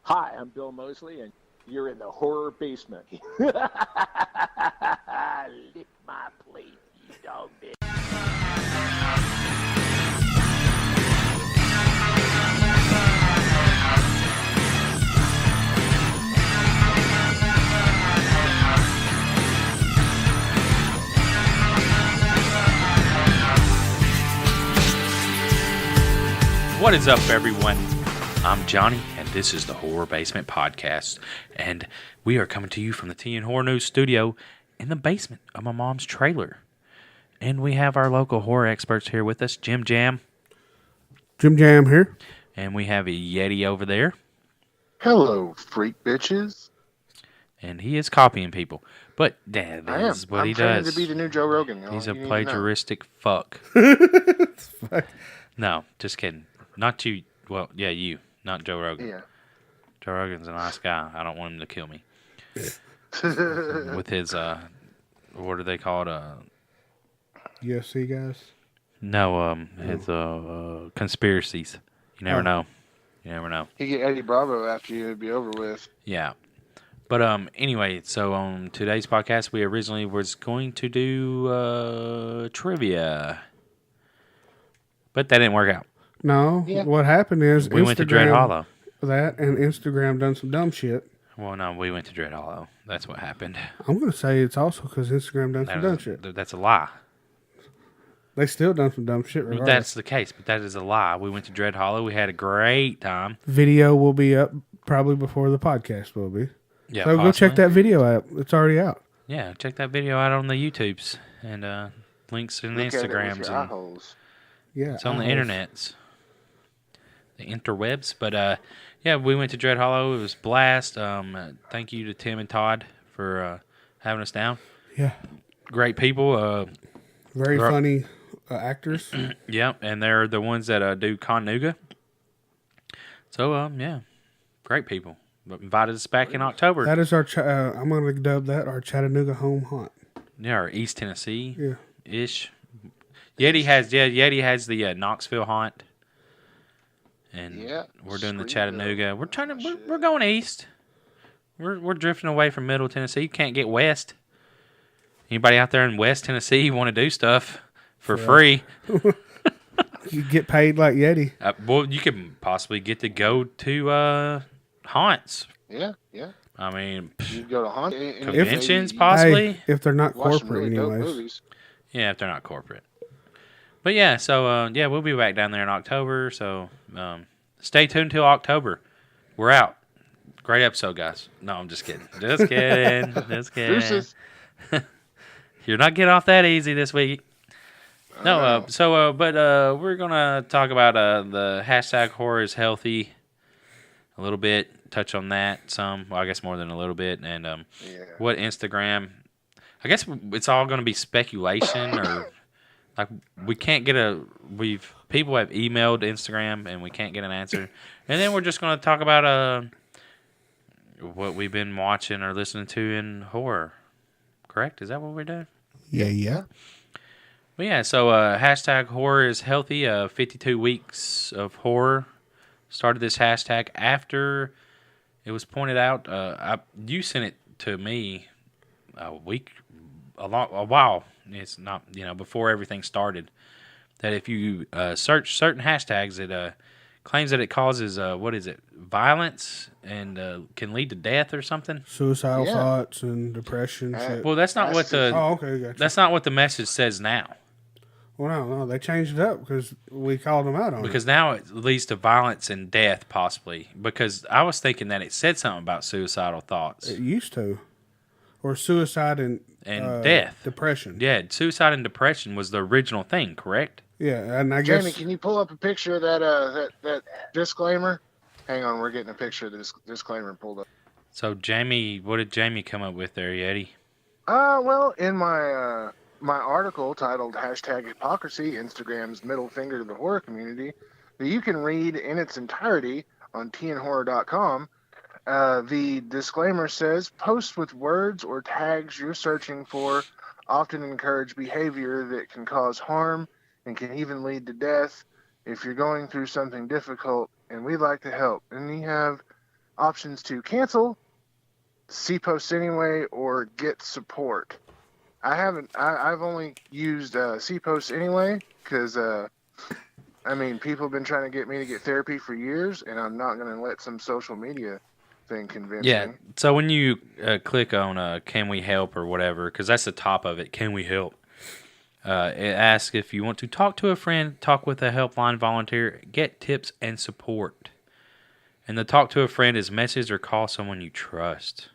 Hi, I'm Bill Mosley, and you're in the horror basement. Lick my plate, you dog bitch. What is up, everyone? I'm Johnny, and this is the Horror Basement Podcast, and we are coming to you from the TN Horror News studio in the basement of my mom's trailer. And we have our local horror experts here with us, Jim Jam, Here. and we have a Yeti over there, Hello, freak bitches. and he is copying people. But that I am. is what I'm he training does. to be the new Joe Rogan. He's a You need to know. plagiaristic fuck. No, just kidding. Not you. Well, yeah, you. Not Joe Rogan. Yeah. Joe Rogan's a nice guy. I don't want him to kill me. With his, what do they call it? UFC guys. No, his conspiracies. You never know. You never know. You get Eddie Bravo after you, it'd be over with. Yeah. But anyway, so on today's podcast, we originally was going to do trivia, but that didn't work out. No, Yeah. what happened is We went to Dread Hollow. That and Instagram done some dumb shit. Well, no, we went to Dread Hollow. That's what happened. I'm going to say it's also because Instagram done some dumb shit. That's a lie. They still done some dumb shit regardless. That's the case, but that is a lie. We went to Dread Hollow. We had a great time. Video will be up probably before the podcast will be. Yeah, So go check that video out. It's already out. Yeah, check that video out on the YouTubes and links in the Look at it with Instagrams. your eye And holes. Yeah. it's on the internets, the interwebs. But yeah, we went to Dread Hollow. It was a blast. Thank you to Tim and Todd for having us down. Yeah. Great people. Very Right. funny actors. Yeah, and they're the ones that do Conuga. So yeah, great people. But invited us back in October. That is our, I'm going to dub that our Chattanooga home haunt. Yeah, or East Tennessee Yeah. ish. Yeti has the Knoxville haunt, and Yeah, we're doing the Screamville. Chattanooga. We're going east. We're drifting away from Middle Tennessee. You can't get west. Anybody out there in West Tennessee want to do stuff for free? You get paid like Yeti. Well, you could possibly get to go to haunts. Yeah. I mean, You go to haunt conventions, possibly. Hey, if they're not Watch some corporate really dope anyways. movies. Yeah, if they're not corporate. But yeah, so yeah, we'll be back down there in October. So stay tuned till October. We're out. Great episode, guys. No, I'm just kidding. Just kidding. Just kidding. Deuces. You're not getting off that easy this week. No, but we're gonna talk about the hashtag horror is healthy a little bit. Touch on that some. Well, I guess more than a little bit, and Yeah. what Instagram. I guess it's all going to be speculation, or like we can't get people have emailed Instagram and we can't get an answer, and then we're just going to talk about what we've been watching or listening to in horror. Correct? Is that what we're doing? Yeah. Well, yeah. So hashtag horror is healthy. 52 weeks of horror. Started this hashtag after it was pointed out. You sent it to me a while. It's not before everything started. That if you search certain hashtags, it claims that it causes violence and can lead to death or something. Suicidal Yeah. thoughts and depression. Shit. Well, that's not what the Oh, okay, gotcha. that's not what the message says now. Well, no, they changed it up because we called them out on Because now it leads to violence and death, possibly. Because I was thinking that it said something about suicidal thoughts it. It used to. Or suicide and death. depression. Yeah, suicide and depression was the original thing, correct? Yeah, and I Jamie, guess can you pull up a picture of that disclaimer? Hang on, we're getting a picture of this disclaimer pulled up. So, Jamie, what did Jamie come up with there, Yeti? Well, in my my article titled hashtag hypocrisy, Instagram's middle finger to the horror community, that you can read in its entirety on tnhorror.com. The disclaimer says, posts with words or tags you're searching for often encourage behavior that can cause harm and can even lead to death. If you're going through something difficult, and we'd like to help. And you have options to cancel, see posts anyway, or get support. I've only used see posts anyway because people have been trying to get me to get therapy for years, and I'm not going to let some social media thing convince Yeah. me. So when you click on "Can we help" or whatever, because that's the top of it. Can we help? It asks if you want to talk to a friend, talk with a helpline volunteer, get tips and support. And the talk to a friend is message or call someone you trust.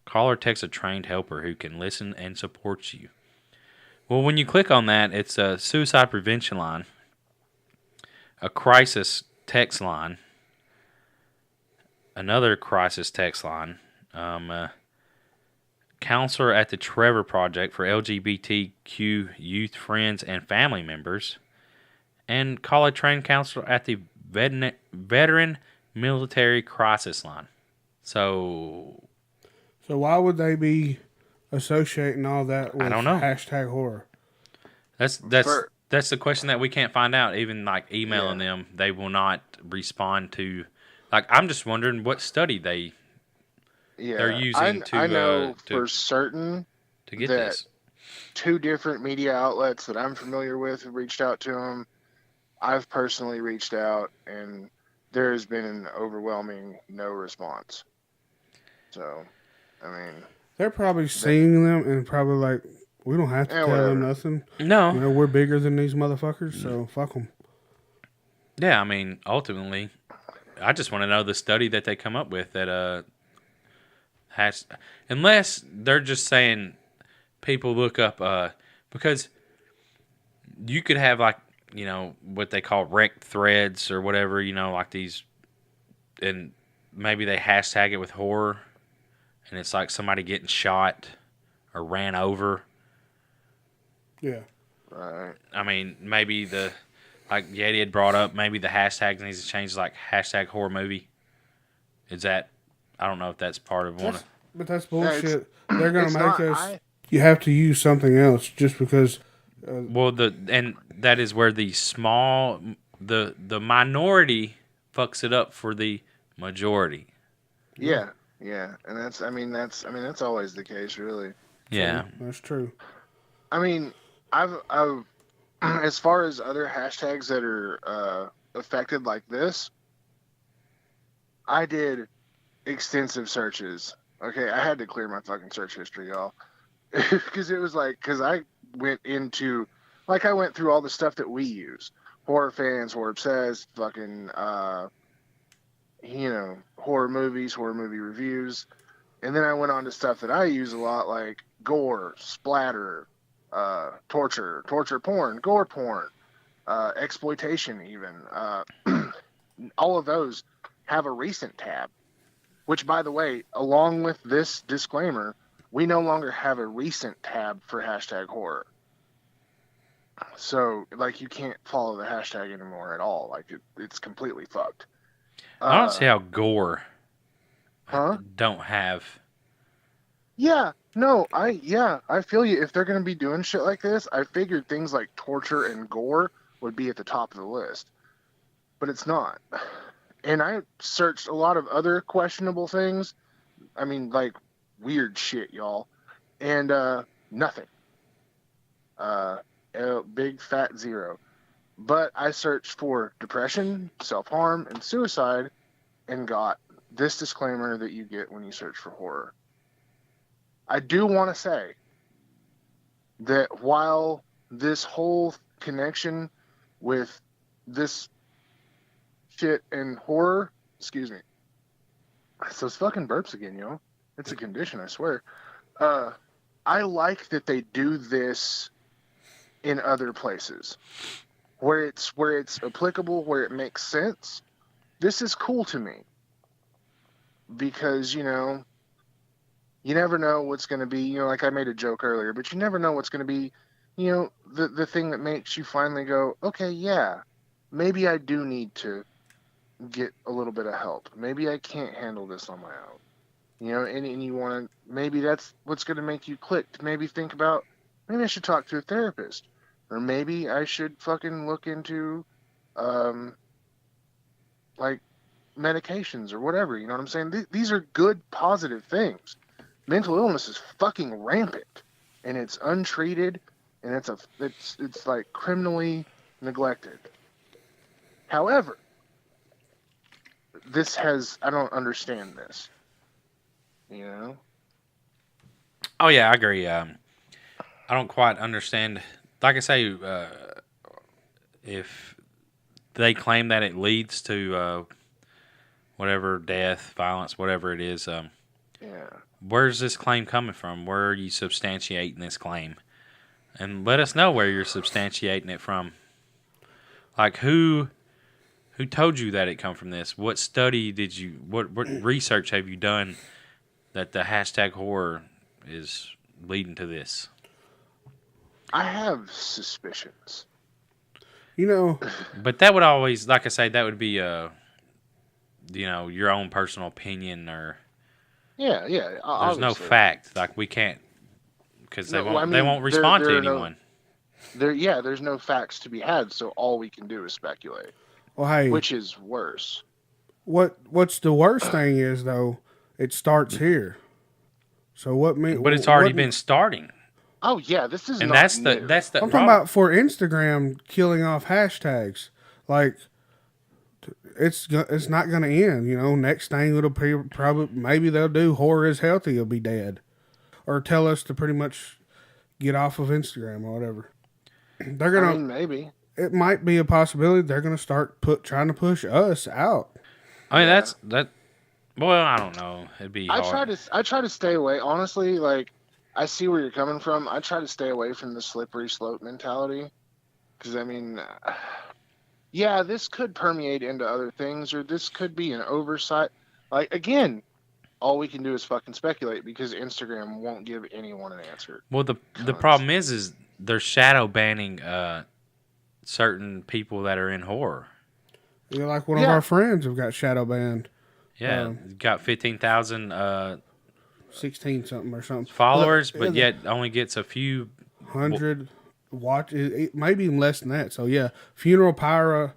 Call or text a trained helper who can listen and support you. Well, when you click on that, it's a suicide prevention line, a crisis text line, another crisis text line, counselor at the Trevor Project for LGBTQ youth friends and family members, and call a trained counselor at the Veteran Military Crisis Line. So why would they be associating all that with I don't know. hashtag horror? That's the question that we can't find out. Even like emailing them, they will not respond to. Like, I'm just wondering what study they're using I know for certain to get that this. 2 different media outlets that I'm familiar with have reached out to them. I've personally reached out, and there has been an overwhelming no response. So, they're probably seeing them and probably like, we don't have to tell them nothing. No. You know, we're bigger than these motherfuckers, so fuck them. Yeah, ultimately, I just want to know the study that they come up with that has, unless they're just saying people look up because you could have like, you know, what they call rec threads or whatever, you know, like these, and maybe they hashtag it with horror, and it's like somebody getting shot or ran over. Yeah. right. Maybe like Yeti had brought up, maybe the hashtag needs to change, like hashtag horror movie. Is that, I don't know if that's part of one. But that's bullshit. They're going to make us. I, You have to use something else just because. Well, and that is where the small, the minority fucks it up for the majority. Yeah, and that's always the case, really. Yeah, That's true. I've as far as other hashtags that are affected like this, I did extensive searches. Okay, I had to clear my fucking search history, y'all, because it was like, because I went into, like, I went through all the stuff that we use, horror fans, horror obsessed, fucking horror movies, horror movie reviews. And then I went on to stuff that I use a lot, like gore, splatter, torture porn, gore porn, exploitation even. All of those have a recent tab, which, by the way, along with this disclaimer, we no longer have a recent tab for hashtag horror. So, like, you can't follow the hashtag anymore at all. Like, it's completely fucked. I don't see how gore don't have. Yeah, no, I feel you. If they're going to be doing shit like this, I figured things like torture and gore would be at the top of the list. But it's not. And I searched a lot of other questionable things. Like weird shit, y'all. And nothing. A big fat zero. But I searched for depression, self-harm, and suicide and got this disclaimer that you get when you search for horror. I do want to say that while this whole connection with this shit and horror, excuse me, it's those fucking burps again, yo. It's a condition, I swear. I like that they do this in other places where it's applicable, where it makes sense. This is cool to me because, you never know what's going to be, like I made a joke earlier, but you never know what's going to be, the thing that makes you finally go, okay, yeah, maybe I do need to get a little bit of help. Maybe I can't handle this on my own, and you want to, maybe that's what's going to make you click to maybe think about, maybe I should talk to a therapist, or maybe I should fucking look into, like medications or whatever. You know what I'm saying? These are good, positive things. Mental illness is fucking rampant, and it's untreated, and it's like criminally neglected. However, I don't understand this. You know? Oh yeah, I agree. I don't quite understand. Like I say, if they claim that it leads to whatever death, violence, whatever it is, where's this claim coming from? Where are you substantiating this claim? And let us know where you're substantiating it from. Like who told you that it come from this? What study did you? What research have you done that the hashtag horror is leading to this? I have suspicions. You know, but that would always, like I say, that would be your own personal opinion, or yeah. There's no fact. Like we can't, because they won't respond to anyone. There's no facts to be had, so all we can do is speculate. Well, hey, which is worse. What's the worst thing is though, it starts here. So what mean? But it's already been starting. Oh yeah, this is. And not that's new. the. I'm talking about for Instagram killing off hashtags. Like it's not going to end. You know, next thing it'll be probably maybe they'll do horror is healthy. You'll be dead, or tell us to pretty much get off of Instagram or whatever. They're gonna maybe. It might be a possibility they're going to start trying to push us out. I mean, that's that. Well, I don't know. It'd be hard. I try to stay away. Honestly, like I see where you're coming from. I try to stay away from the slippery slope mentality, because I mean, yeah, this could permeate into other things, or this could be an oversight. Like again, all we can do is fucking speculate because Instagram won't give anyone an answer. Well, the problem is they're shadow banning certain people that are in horror. You know, like one of our friends have got shadow banned. Yeah, got 15,000 16 something or something followers, but yet only gets a few 100 watch, maybe even less than that. So yeah, funeral pyro,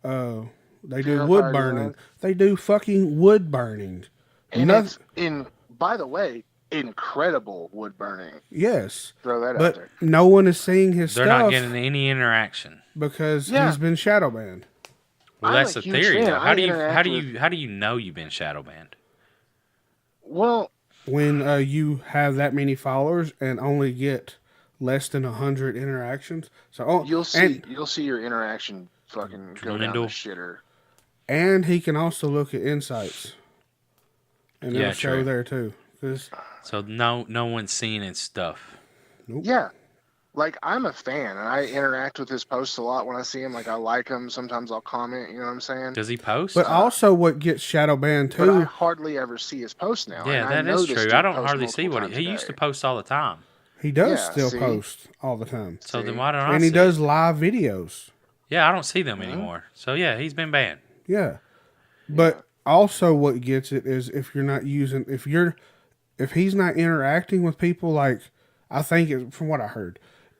they do wood burning. They do fucking wood burning. And it's by the way, incredible wood burning. Yes. Throw that out there. No one is seeing his stuff. They're not getting any interaction because he's been shadow banned. Well, that's the theory, though. How do you know you've been shadow banned? Well, when you have that many followers and only get less than 100 interactions, so you'll see your interaction fucking go down the shitter. And he can also look at insights, and it'll show there too. So no one's seeing his stuff. Nope. Yeah. Like, I'm a fan, and I interact with his posts a lot when I see him. Like, I like him. Sometimes I'll comment, you know what I'm saying? Does he post? But also what gets shadow banned, too. But I hardly ever see his posts now. Yeah, that is true. I don't hardly see what he used to post all the time. He does still post all the time. So then why don't I see And he does live videos. Yeah, I don't see them anymore. So, yeah, he's been banned. Yeah. But also what gets it is if you're not using... If he's not interacting with people, like... I think, from what I heard...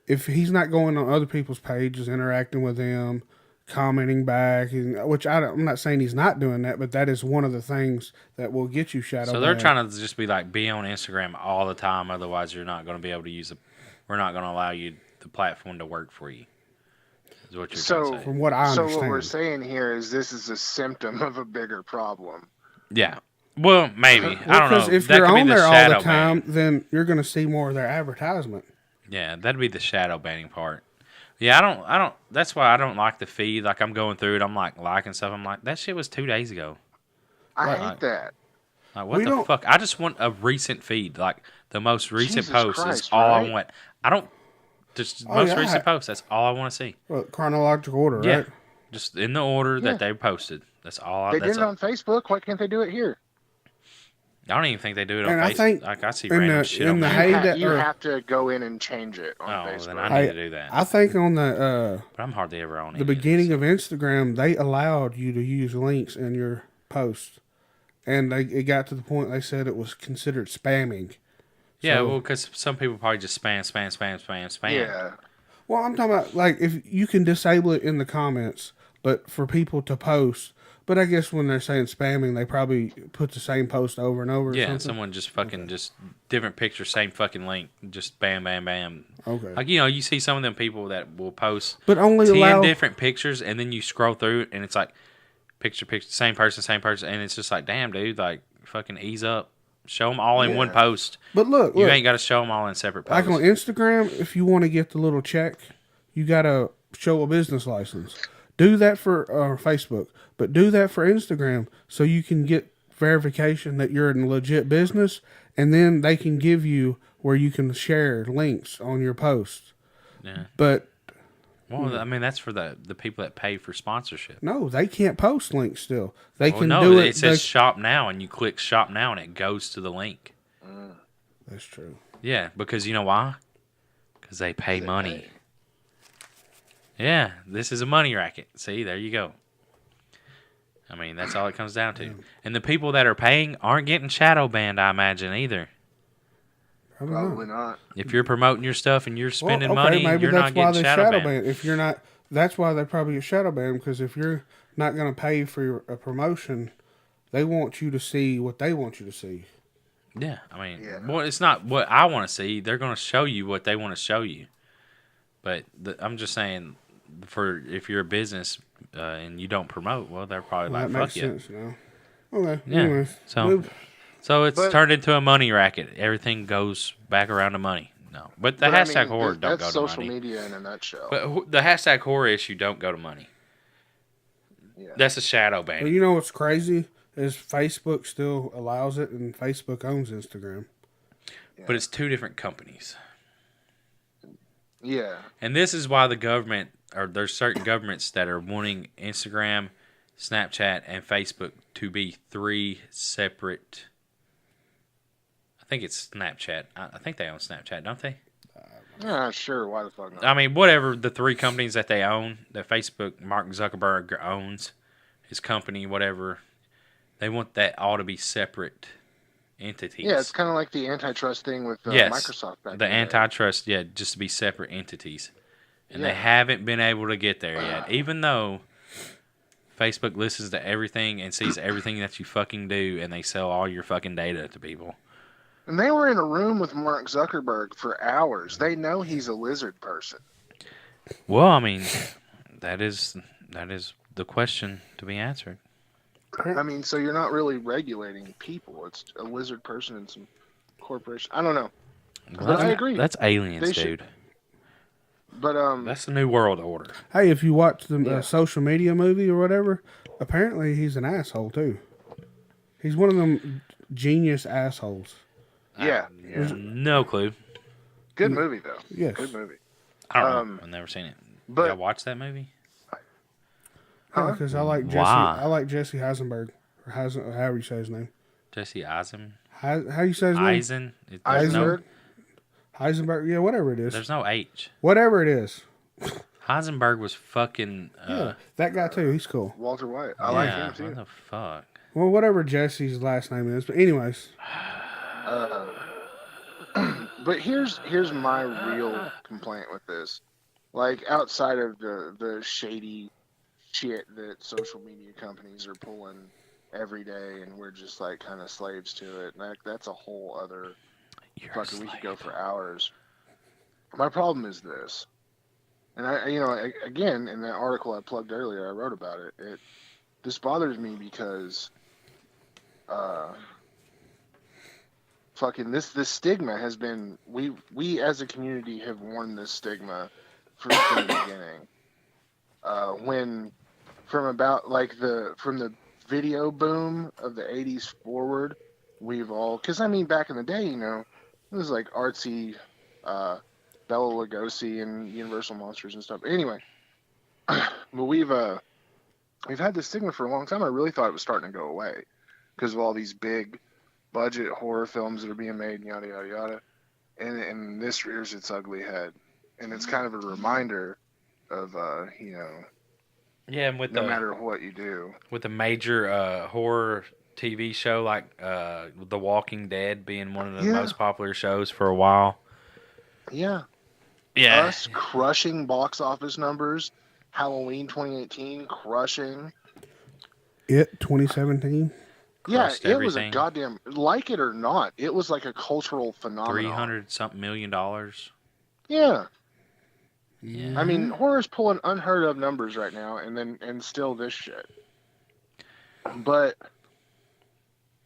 If he's not going on other people's pages, interacting with them, commenting back, which I'm not saying he's not doing that, but that is one of the things that will get you shadow banned. So they're trying to just be on Instagram all the time. Otherwise, you're not going to be able to use it. We're not going to allow the platform to work for you. Is what you're trying to say. From what I understand. So what we're saying here is this is a symptom of a bigger problem. Yeah. Well, maybe. I don't know. Because if you're on there all the time, then you're going to see more of their advertisement. Yeah, that'd be the shadow banning part. Yeah, I don't. That's why I don't like the feed. Like, I'm going through it, I'm like liking stuff. I'm like, that shit was 2 days ago. I hate that. Like, what the fuck? I just want a recent feed. Like, the most recent post is all I want. I don't. Just most recent post. That's all I want to see. Well, chronological order, yeah. Right? Just in the order that they posted. That's all. They did it on Facebook. Why can't they do it here? I don't even think they do it on Facebook. I see random shit on there. You have to go in and change it on Facebook. Then I need to do that. I think on the... but I'm hardly ever on the beginning of Instagram, they allowed you to use links in your posts. And it got to the point they said it was considered spamming. Yeah, well, because some people probably just spam. Yeah. Well, I'm talking about, like, if you can disable it in the comments, but for people to post... But I guess when they're saying spamming, they probably put the same post over and over. Or Yeah, something. someone just fucking just different picture, same fucking link, just bam, bam, bam. Okay. Like you see some of them people that will post But only 10 different pictures, and then you scroll through it, and it's like picture, same person, and it's just like, damn, dude, like fucking ease up, show them all in one post. But look, you ain't got to show them all in separate posts. Like on Instagram, if you want to get the little check, you got to show a business license. Do that for Facebook, but do that for Instagram so you can get verification that you're a legit business, and then they can give you where you can share links on your posts. Yeah. But I mean, that's for the people that pay for sponsorship. no, they can't post links still. They can no, do it says shop now, and you click shop now, and it goes to the link. That's true. Yeah, because you know why? Because they pay money. Yeah, this is a money racket. See, there you go. I mean, that's all it comes down to. And the people that are paying aren't getting shadow banned, I imagine, either. Probably not. If you're promoting your stuff and you're spending money, you're not getting shadow banned. If you're not, that's why they probably get shadow banned, because if you're not going to pay for a promotion, they want you to see what they want you to see. Yeah, I mean, well, it's not what I want to see. They're going to show you what they want to show you. But I'm just saying, for if you're a business and you don't promote, well, they're probably like, that fuck makes you. sense now. Okay. Yeah. Anyways, So it's turned into a money racket. Everything goes back around to money. No, but the hashtag horror don't go to money. That's social media in a nutshell. But the hashtag horror issue don't go to money. Yeah. That's a shadow ban. Well, you know what's crazy is Facebook still allows it, and Facebook owns Instagram. But it's two different companies. Yeah. And this is why the government, or there's certain governments that are wanting Instagram, Snapchat, and Facebook to be three separate. I think it's Snapchat. I think they own Snapchat, don't they? Sure. Why the fuck not? I mean, whatever the three companies that they own, that Facebook, Mark Zuckerberg owns, his company, whatever, they want that all to be separate entities. Yeah, it's kind of like the antitrust thing with Microsoft back the antitrust, just to be separate entities. And they haven't been able to get there yet, even though Facebook listens to everything and sees everything that you fucking do, and they sell all your fucking data to people. And they were in a room with Mark Zuckerberg for hours. They know he's a lizard person. Well, I mean, that is the question to be answered. I mean, so you're not really regulating people. It's a lizard person and some corporation. I don't know. But I agree. That's aliens, dude. But that's the new world order. Hey, if you watch the social media movie or whatever, apparently he's an asshole too. He's one of them genius assholes. Yeah. No clue. Good movie though. Yes. Good movie. I don't know. I've never seen it. Did I watch that movie? Because I like Jesse. I like Jesse Heisenberg, or however you say his name. Jesse Eisen. How do you say his name? Eisen. Heisenberg. Heisenberg. Yeah, whatever it is. There's no H. Whatever it is. Heisenberg was fucking. That guy too. He's cool. Walter White. I like him too. What the fuck? Well, whatever Jesse's last name is, but anyways. But here's my real complaint with this. Like, outside of the shady shit that social media companies are pulling every day, and we're just like kind of slaves to it. Like, that's a whole other fucking. We could go for hours. My problem is this, and again, in that article I plugged earlier, I wrote about it. This bothers me because, fucking this stigma has been we as a community have worn this stigma from the beginning. When from the video boom of the 80s forward, we've all, because I mean back in the day, it was like artsy Bela Lugosi and Universal Monsters and stuff. Anyway, but we've had this stigma for a long time. I really thought it was starting to go away because of all these big budget horror films that are being made, yada yada yada, and this rears its ugly head, and it's kind of a reminder of yeah, and with no matter what you do, with a major horror TV show like The Walking Dead being one of the most popular shows for a while. Yeah. Us crushing box office numbers, Halloween 2018 crushing. It 2017. Yeah, Crushed it was a everything. goddamn, like it or not, it was like a cultural phenomenon. $300-something million. Yeah. Yeah. I mean, horror's pulling unheard of numbers right now, and still this shit. But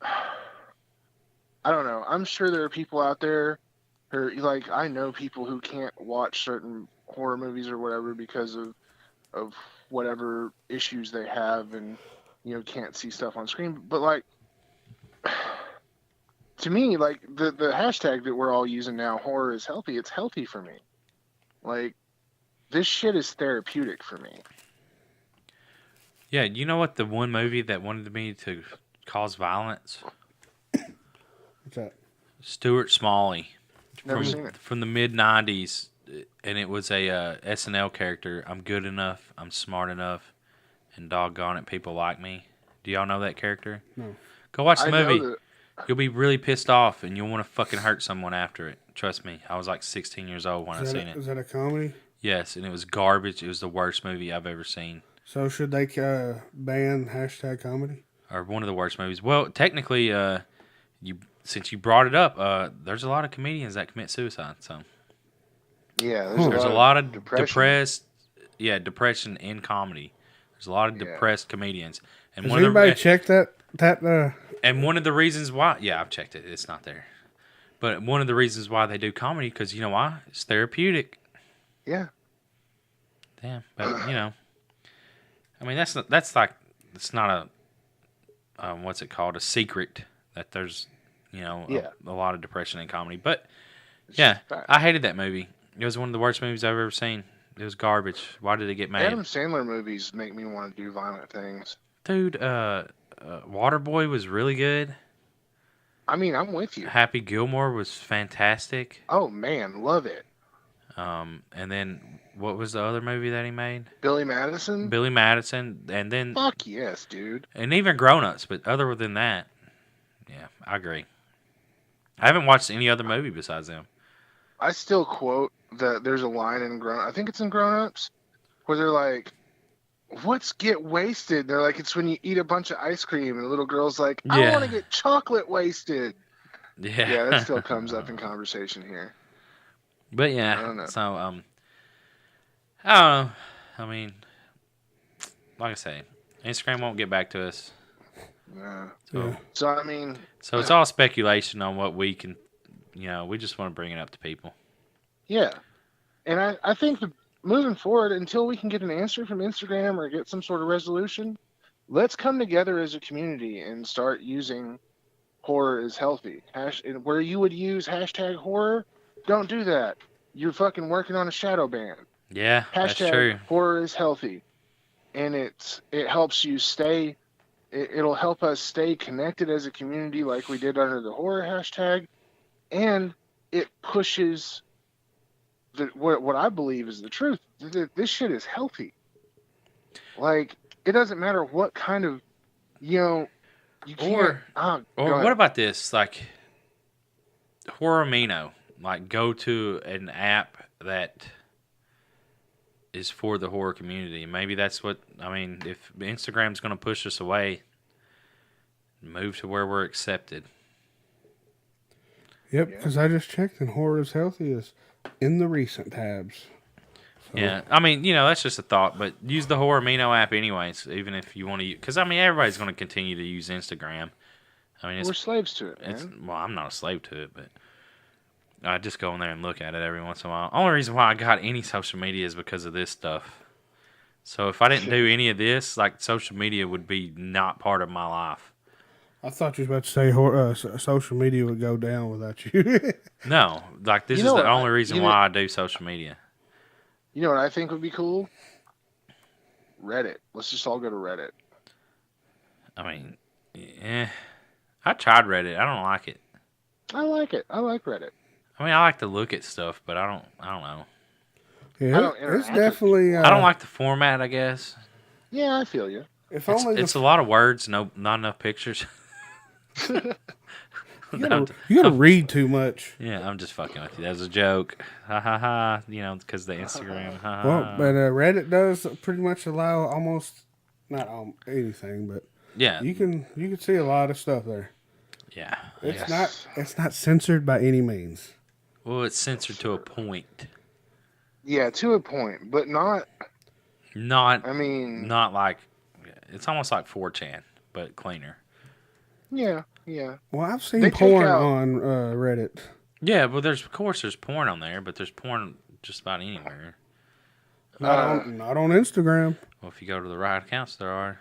I don't know. I'm sure there are people out there who, like, I know people who can't watch certain horror movies or whatever because of whatever issues they have, and can't see stuff on screen. But like, to me, like the hashtag that we're all using now, horror is healthy. It's healthy for me. Like, this shit is therapeutic for me. Yeah, you know what? The one movie that wanted me to cause violence? What's that? Stuart Smalley. Never seen it. From the mid-'90s, and it was a SNL character. I'm good enough, I'm smart enough, and doggone it, people like me. Do y'all know that character? No. Go watch the I know movie. that. You'll be really pissed off, and you'll want to fucking hurt someone after it. Trust me. I was like 16 years old when I seen it. Is that a comedy? Yes, and it was garbage. It was the worst movie I've ever seen. So should they ban hashtag comedy? Or one of the worst movies. Well, technically, since you brought it up, there's a lot of comedians that commit suicide. So Yeah, there's a lot of depression in comedy. There's a lot of depressed comedians. And Has anybody checked that? And one of the reasons why, I've checked it. It's not there. But one of the reasons why they do comedy, because you know why? It's therapeutic. Yeah. Damn, but I mean it's not a what's it called, a secret that there's a lot of depression in comedy. But yeah, I hated that movie. It was one of the worst movies I've ever seen. It was garbage. Why did it get made? Adam Sandler movies make me want to do violent things. Dude, Waterboy was really good. I mean, I'm with you. Happy Gilmore was fantastic. Oh man, love it. And then what was the other movie that he made? Billy Madison. Billy Madison, and then Fuck yes, dude. And even Grown Ups, but other than that, yeah, I agree. I haven't watched any other movie besides them. I still quote that there's a line in I think it's in Grown Ups, where they're like, "What's get wasted?" They're like, "It's when you eat a bunch of ice cream," and the little girl's like, "I want to get chocolate wasted." Yeah, that still comes up in conversation here. But yeah, I don't know. So I don't know. I mean, like I say, Instagram won't get back to us. Yeah. So, So I mean, so it's all speculation on what we can. We just want to bring it up to people. yeah, and I think moving forward, until we can get an answer from Instagram or get some sort of resolution, let's come together as a community and start using horror is healthy. Where you would use hashtag horror, don't do that. You're fucking working on a shadow ban. Yeah, that's true. Horror is healthy, and it helps you stay. It'll help us stay connected as a community, like we did under the horror hashtag, and it pushes what I believe is the truth. This shit is healthy. Like, it doesn't matter what kind of, you can't. Or what about this? Like, Horrormino. Like, go to an app that is for the horror community. Maybe that's what, if Instagram's going to push us away, move to where we're accepted. Yep, because I just checked and horror is healthy is in the recent tabs. So. Yeah, that's just a thought, but use the Horrormino app anyways, even if you want to use, because, everybody's going to continue to use Instagram. We're slaves to it, man. Well, I'm not a slave to it, but I just go in there and look at it every once in a while. Only reason why I got any social media is because of this stuff. So if I didn't do any of this, like, social media would be not part of my life. I thought you was about to say social media would go down without you. No, like, this is the only reason why I do social media. You know what I think would be cool? Reddit. Let's just all go to Reddit. I tried Reddit. I don't like it. I like it. I like Reddit. I like to look at stuff, but I don't know. Yeah, it's definitely. I don't like the format, I guess. Yeah, I feel you. It's a lot of words, not enough pictures. You gotta read too much. Yeah, I'm just fucking with you. That was a joke. Ha ha ha. Because the Instagram. Ha ha. Well, but Reddit does pretty much allow almost not anything, but Yeah. You can see a lot of stuff there. Yeah. It's not censored by any means. Well, it's censored to a point. Yeah, to a point, but not. Not. I mean, Not like. It's almost like 4chan, but cleaner. yeah. Well, I've seen They take porn out- on Reddit. Yeah, but there's porn on there, but there's porn just about anywhere. Not on Instagram. Well, if you go to the right accounts, there are.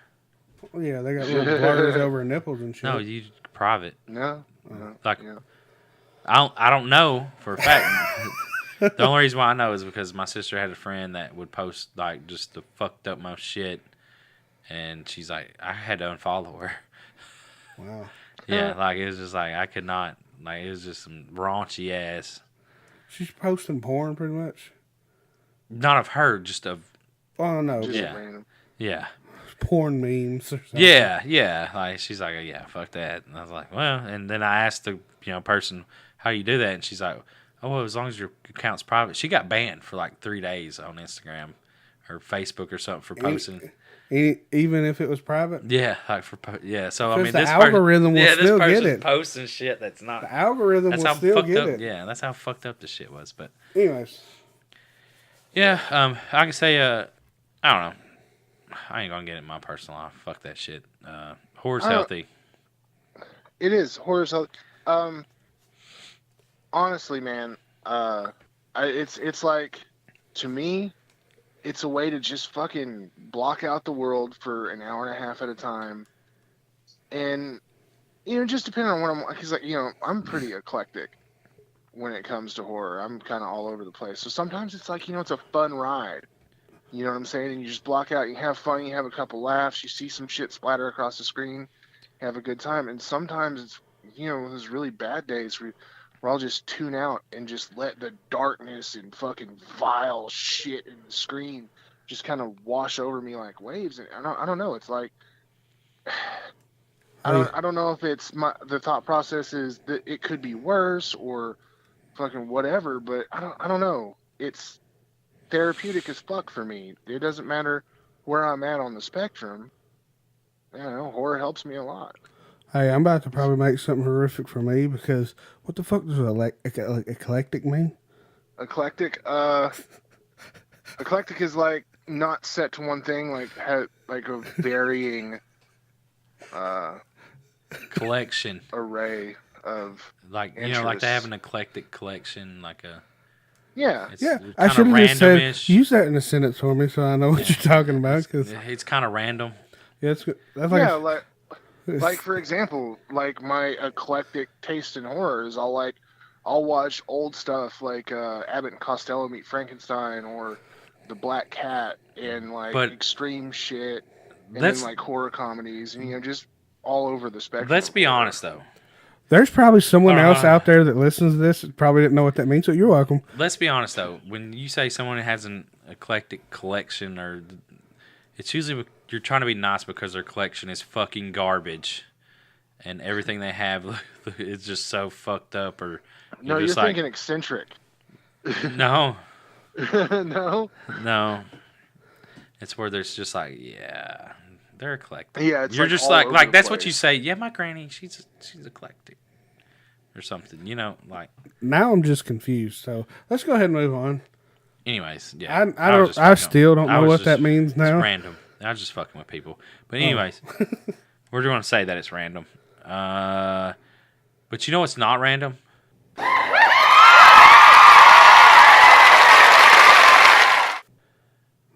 Oh, yeah, they got little blurs over nipples and shit. No, you private. No. Like Yeah. I don't know for a fact. The only reason why I know is because my sister had a friend that would post like just the fucked up most shit, and she's like, I had to unfollow her. Wow. Yeah, like it was just like I could not. Like it was just some raunchy ass. She's posting porn pretty much. Not of her, just of Oh no, Just Yeah. random. yeah. porn memes or something. Yeah. Like she's like, yeah, fuck that. And I was like, well, and then I asked the person how you do that, and she's like, oh, well, as long as your account's private. She got banned for like 3 days on Instagram or Facebook or something for posting. Even if it was private, Yeah, like yeah. So I Because mean, the this algorithm will this still get person's it. posting shit that's not. the algorithm That's will how still fucked get up. it. Yeah, that's how fucked up the shit was. But Anyways, yeah, I can say, I don't know. I ain't gonna get in my personal life. Fuck that shit. Horror's healthy. It is horror's healthy. Honestly, man, it's like, to me, it's a way to just fucking block out the world for an hour and a half at a time, and just depending on what I'm, because like I'm pretty eclectic when it comes to horror. I'm kind of all over the place. So sometimes it's like it's a fun ride. You know what I'm saying? And you just block out. You have fun. You have a couple laughs. You see some shit splatter across the screen. Have a good time. And sometimes it's those really bad days where I'll just tune out and just let the darkness and fucking vile shit in the screen just kind of wash over me like waves. And I don't know. It's like I don't know if it's the thought process is that it could be worse or fucking whatever, but I don't know. It's therapeutic as fuck for me. It doesn't matter where I'm at on the spectrum. Horror helps me a lot. hey, I'm about to probably make something horrific for me because what the fuck does eclectic mean? Eclectic, eclectic is like not set to one thing, like a varying Collection. array of Like like interests. they have an eclectic collection, like a. Yeah. It's Yeah, kind I of should have just said randomish. use that in a sentence for me so I know what you're talking about. Because It's kind of random. that's like Yeah, like for example, like my eclectic taste in horror is I'll watch old stuff like Abbott and Costello Meet Frankenstein or The Black Cat and like But- extreme shit and Let's- then like horror comedies and just all over the spectrum. Let's of be horror. honest though. there's probably someone else Uh, out there that listens to this that probably didn't know what that means. So you're welcome. Let's be honest though. When you say someone has an eclectic collection, or it's usually you're trying to be nice because their collection is fucking garbage, and everything they have is just so fucked up. Or No, you're just like, thinking eccentric. no, No? It's where there's just like, yeah, they're eclectic. Yeah, it's You're like just all like over the that's what you place. say. Yeah, my granny, she's eclectic, or something. Like. Now I'm just confused. So let's go ahead and move on. Anyways, yeah. I still don't know what that means now. It's random. I was just fucking with people. But anyways, we're going to say that it's random. But you know what's not random?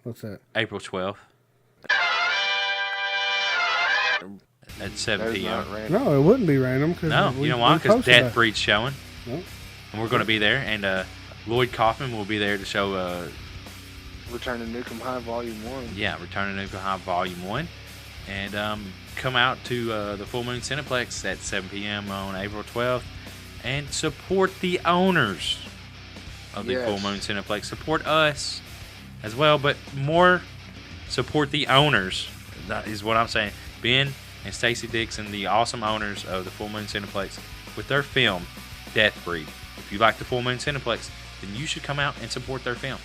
What's that? April 12th. At 7 That is p.m. not random. No, it wouldn't be random. Cause No, we- you know why? we Because posted Death that. Breed's showing. Nope. And we're going to be there. And Lloyd Kaufman will be there to show, Return to Nukem High Volume 1. Return to Nukem High Volume 1. And come out to the Full Moon Cineplex at 7 p.m. on April 12th. And support the owners of the Yes. Full Moon Cineplex. Support us as well, but more support the owners. That is what I'm saying. Ben and Stacy Dixon, the awesome owners of the Full Moon Cineplex, with their film, Death Breed. If you like the Full Moon Cineplex, then you should come out and support their film.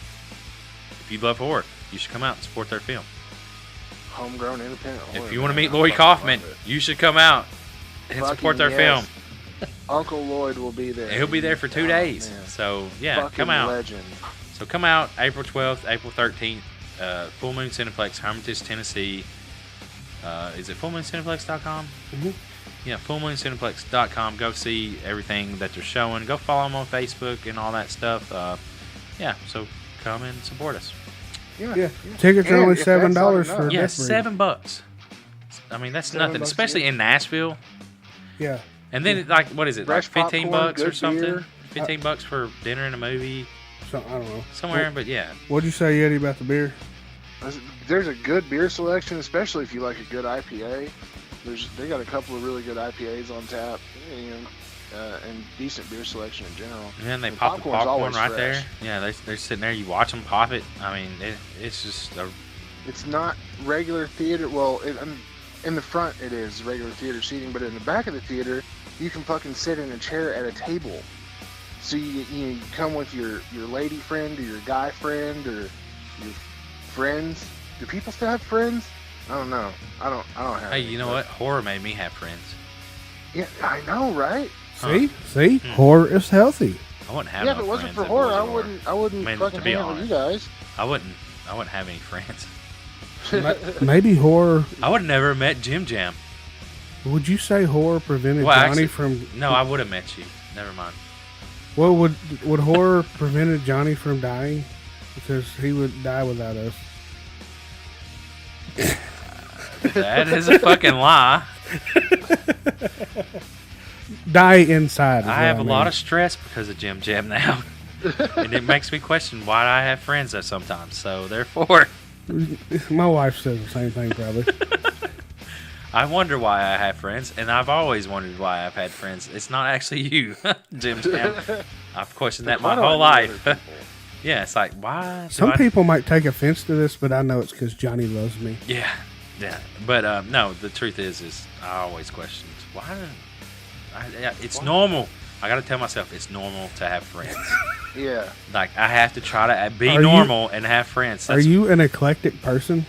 If you love horror, you should come out and support their film. homegrown independent horror. If you want to man. meet I Lloyd fucking Kaufman, love it. you should come out and support their Fucking film. yes. Uncle Lloyd will be there. And he'll be there for 2 days. Man. So, yeah, Fucking come out. legend. So come out April 12th, April 13th, Full Moon Cineplex, Hermitage, Tennessee. Is it fullmooncineplex.com? Mhm. Yeah, fullmooncineplex.com. Go see everything that they're showing. Go follow them on Facebook and all that stuff. Yeah, so come and support us. Yeah. Tickets are And only if that's not $7 for enough- Yeah, Death Breed. $7. I mean, that's nothing, $7 especially in Nashville. Yeah. And then, like, what is it? Like Fresh 15 popcorn, bucks or good something? beer. 15 bucks for dinner and a movie So, I don't know. somewhere, but yeah. What'd you say, Eddie, about the beer? There's a good beer selection, especially if you like a good IPA. They got a couple of really good IPAs on tap, and decent beer selection in general. And then they The pop the popcorn's popcorn always right fresh. there. Yeah, they're sitting there. You watch them pop it. I mean, it's just It's not regular theater. Well, in the front it is regular theater seating, but in the back of the theater, you can fucking sit in a chair at a table. So you come with your lady friend or your guy friend or your friends. Do people still have friends? I don't know. I don't have. hey, any, you know but- what? Horror made me have friends. Yeah, I know, right? See? Horror is healthy. I wouldn't have. Yeah, no if it wasn't friends for if horror, wasn't I wouldn't I mean, fucking to be hang out with you honest. guys. I wouldn't have any friends. Maybe horror. I would have never met Jim Jam. Would you say horror prevented Well, Johnny actually, from? No, I would have met you. Never mind. Well, would horror prevented Johnny from dying? Because he would die without us. That is a fucking lie. Die inside. I have a lot of stress because of Jim Jam now. And it makes me question why I have friends there sometimes. So, therefore, My wife says the same thing, probably. I wonder why I have friends. And I've always wondered why I've had friends. It's not actually you, Jim Jam. I've questioned that my Why do I whole need life. other people? Yeah, it's like, why? do Some I- people might take offense to this, but I know it's because Johnny loves me. Yeah, yeah. But no, the truth is I always questioned why. It's normal. I got to tell myself it's normal to have friends. Yeah. Like I have to try to be Are you- normal and have friends. Are That's, you an eclectic person?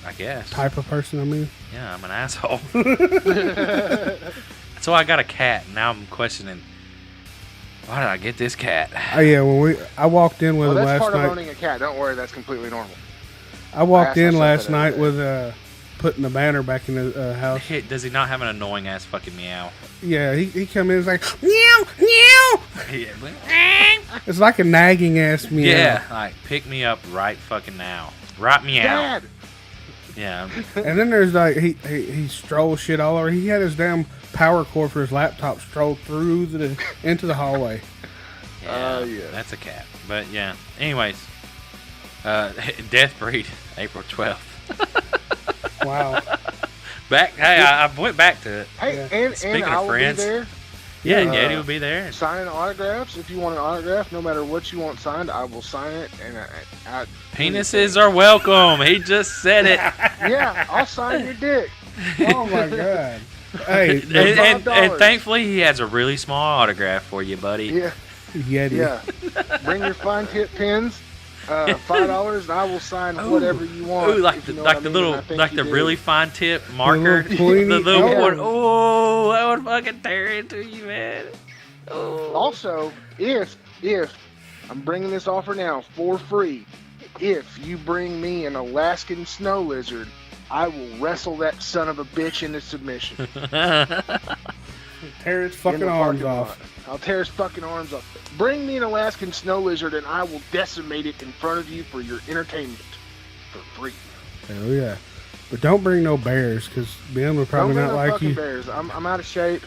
I guess. Type of person, I mean? Yeah, I'm an asshole. So I got a cat. Now I'm questioning. Why did I get this cat? Oh, yeah, I walked in with Well, him that's last part of night. owning a cat. Don't worry, that's completely normal. I walked asked in myself last that night other with putting the banner back in the house. Does he not have an annoying ass fucking meow? Yeah, he come in and was like, meow, meow. Yeah, It's like a nagging ass meow. yeah, like pick me up right fucking now. Right meow. Dad! Yeah. And then there's like he strolls shit all over. He had his damn power cord for his laptop stroll through into the hallway. Yeah, yeah. That's a cat. But yeah. Anyways, Death Breed, April 12th. Wow. Back. Hey, I went back to it. Hey, Yeah. and Speaking I of will friends. be there Yeah, Yeah. Daddy will be there. signing autographs. If you want an autograph, no matter what you want signed, I will sign it. And Penises are welcome. He just said it. yeah, I'll sign your dick. Oh my god. Hey, and $5. thankfully, he has a really small autograph for you, buddy. Yeah, Yeti. yeah. Bring your fine tip pins. $5, and I will sign whatever you want. Ooh, like if the you know like what I the mean, little and I think like you the do. really fine tip marker, little pointy- the little yeah. one. Oh, that would fucking tear into you, man. Oh. Also, if I'm bringing this offer now for free, if you bring me an Alaskan snow lizard, I will wrestle that son of a bitch into submission. Tear its In fucking the arms parking off. lot. I'll tear his fucking arms off. Bring me an Alaskan snow lizard and I will decimate it in front of you for your entertainment for free. Hell yeah. But don't bring no bears, because Ben would probably Don't bring not no like fucking you. bears. I'm out of shape.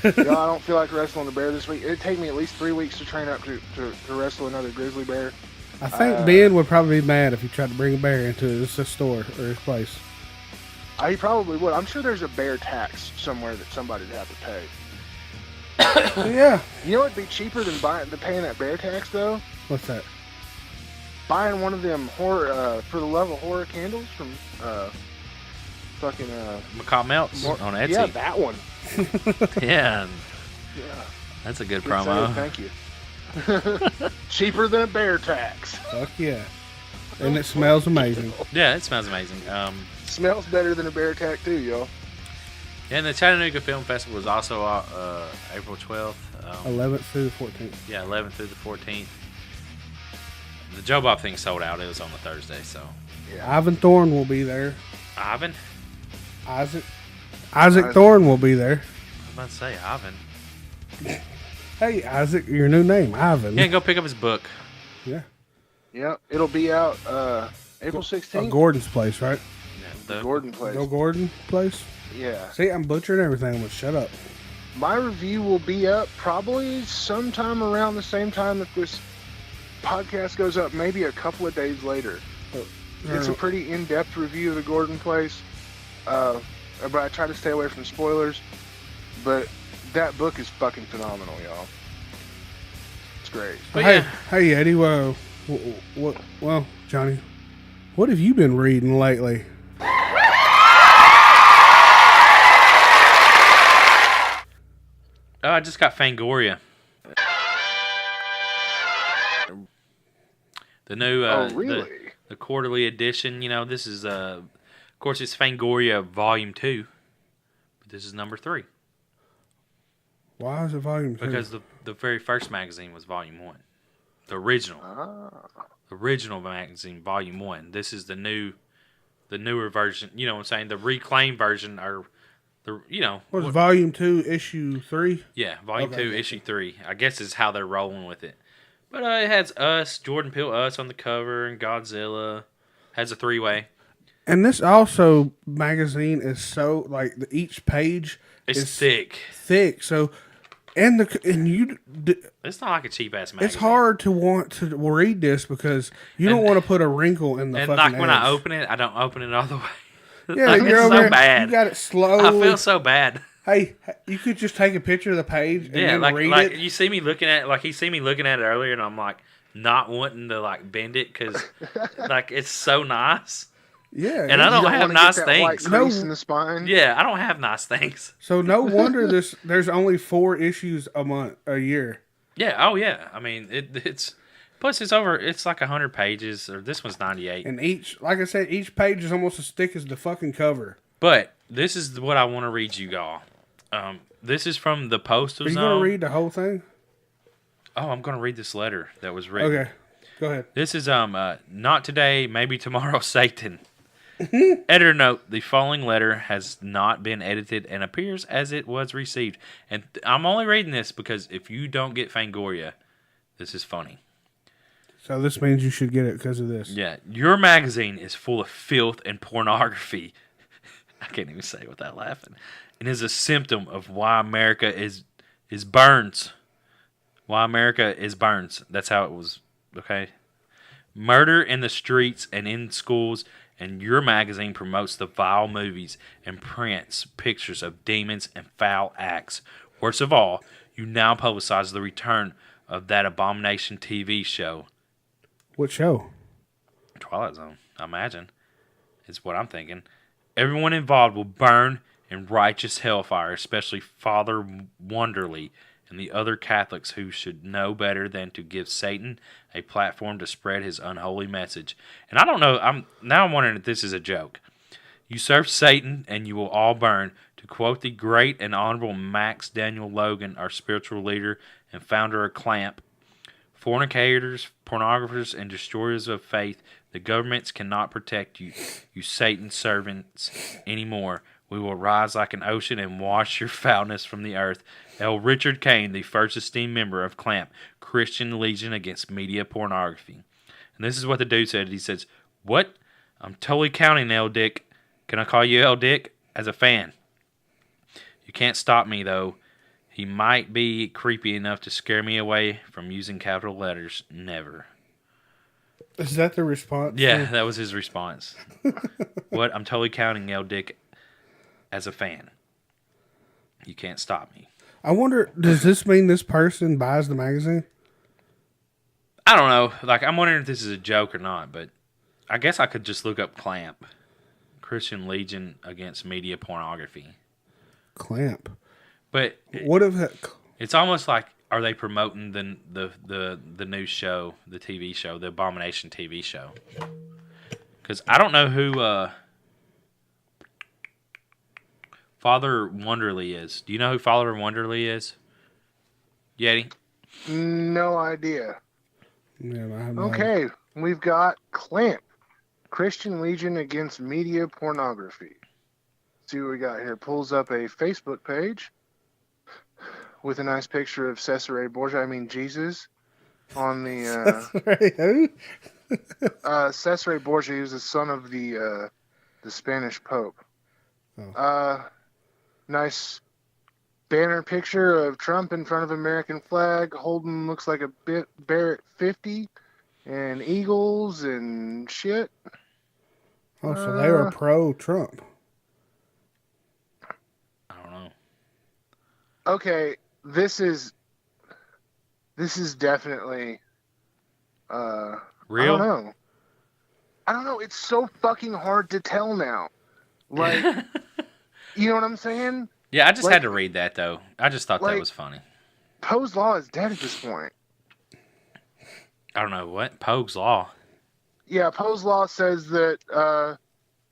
Y'all, I don't feel like wrestling a bear this week. It'd take me at least 3 weeks to train up to wrestle another grizzly bear. I think Ben would probably be mad if he tried to bring a bear into his store or his place. He probably would. I'm sure there's a bear tax somewhere that somebody'd have to pay. Yeah. You know what'd be cheaper than paying that bear tax though? What's that? Buying one of them horror for the love of horror candles from fucking Macaw Melts more- on Etsy. Yeah, that one. Yeah, Yeah. that's a good Good promo. save, thank you. Cheaper than a bear tax. Fuck yeah. And it smells amazing. Yeah, it smells amazing. Smells better than a bear attack too, y'all. Yeah, and the Chattanooga Film Festival was also April 12th. 11th through the 14th. Yeah, 11th through the 14th. The Joe Bob thing sold out. It was on the Thursday, so. Yeah. Ivan Thorne will be there. Ivan? Isaac Thorne will be there. I was about to say Ivan. Hey, Isaac, your new name, Ivan. Yeah, go pick up his book. Yeah. Yeah, it'll be out April 16th. Gordon's place, right? Yeah, The Gordon place. Go Gordon place? Yeah. See, I'm butchering everything. I'm going to shut up. My review will be up probably sometime around the same time that this podcast goes up, maybe a couple of days later. It's a pretty in-depth review of the Gordon place, but I try to stay away from spoilers. But that book is fucking phenomenal, y'all. It's great. But hey, Eddie. Well, Johnny, what have you been reading lately? Oh, I just got Fangoria. The new, really? the quarterly edition. You know, this is, of course, it's Fangoria Volume 2, but this is number 3. Why is it volume 2? Because the very first magazine was Volume 1. The original. The original magazine, Volume 1. This is the newer version. You know what I'm saying? The reclaimed version, or Was Volume 2, Issue 3? Yeah, Volume 2, Issue 3. I guess is how they're rolling with it. But it has us, Jordan Peele, us on the cover, and Godzilla. Has a 3-way. And this also magazine is so, like, each page is thick. Thick, so... It's not like a cheap ass magazine. It's hard to want to read this because you don't want to put a wrinkle in the fucking like when edge. I open it, I don't open it all the way. Yeah, like, you're it's over so there, bad. You got it slowly. I feel so bad. Hey, you could just take a picture of the page and then read it. You see me looking at he see me looking at it earlier, and I'm like not wanting to like bend it because like it's so nice. Yeah, and I don't have nice things. In the spine. Yeah, I don't have nice things. So no wonder there's only 4 issues a year. Yeah. Oh yeah. I mean it's plus it's like 100 pages, or this one's 98. And like I said, each page is almost as thick as the fucking cover. But this is what I want to read you, y'all. This is from the Postal Zone. Are you going to read the whole thing? Oh, I'm going to read this letter that was written. Okay, go ahead. This is not today, maybe tomorrow, Satan. Editor note: the following letter has not been edited and appears as it was received. And I'm only reading this because if you don't get Fangoria, this is funny. So this means you should get it because of this. Yeah, your magazine is full of filth and pornography. I can't even say it without laughing. And is a symptom of why America is burns. Why America is burns. That's how it was. Okay. Murder in the streets and in schools. And your magazine promotes the vile movies and prints pictures of demons and foul acts. Worst of all, you now publicize the return of that abomination TV show. What show? Twilight Zone, I imagine, is what I'm thinking. Everyone involved will burn in righteous hellfire, especially Father Wonderly and the other Catholics who should know better than to give Satan a platform to spread his unholy message. And I don't know, I'm wondering if this is a joke. You serve Satan and you will all burn. To quote the great and honorable Max Daniel Logan, our spiritual leader and founder of CLAMP, fornicators, pornographers, and destroyers of faith, the governments cannot protect you, you Satan servants, anymore. We will rise like an ocean and wash your foulness from the earth. L. Richard Kane, the first esteemed member of CLAMP, Christian Legion Against Media Pornography. And this is what the dude said. He says, "What? I'm totally counting, L. Dick. Can I call you L. Dick? As a fan. You can't stop me, though. He might be creepy enough to scare me away from using capital letters. Never." Is that the response? Yeah, that was his response. What? I'm totally counting, L. Dick, as a fan. You can't stop me. I wonder, does this mean this person buys the magazine? I don't know. Like, I'm wondering if this is a joke or not, but I guess I could just look up CLAMP. Christian Legion Against Media Pornography. CLAMP. But what if that... It's almost like, are they promoting the new show, the TV show, the Abomination TV show? Because I don't know who Father Wonderly is. Do you know who Father Wonderly is? Yeti? No idea. Yeah, I have no Okay, we've got Clamp, Christian Legion Against Media Pornography. See what we got here. Pulls up a Facebook page with a nice picture of Cesare Borgia, Jesus, on the Who? Cesare Borgia. He was the son of the Spanish Pope. Oh. Nice banner picture of Trump in front of American flag, holding looks like a Barrett 50 and Eagles and shit. Oh, so they were pro-Trump. I don't know. Okay, this is definitely Real? I don't know. It's so fucking hard to tell now. Like, you know what I'm saying? Yeah, I just Like- had to read that, though. I just thought that like- was funny. Poe's Law is dead at this point. I don't know. What? Pogue's Law? Yeah, Poe's Law says that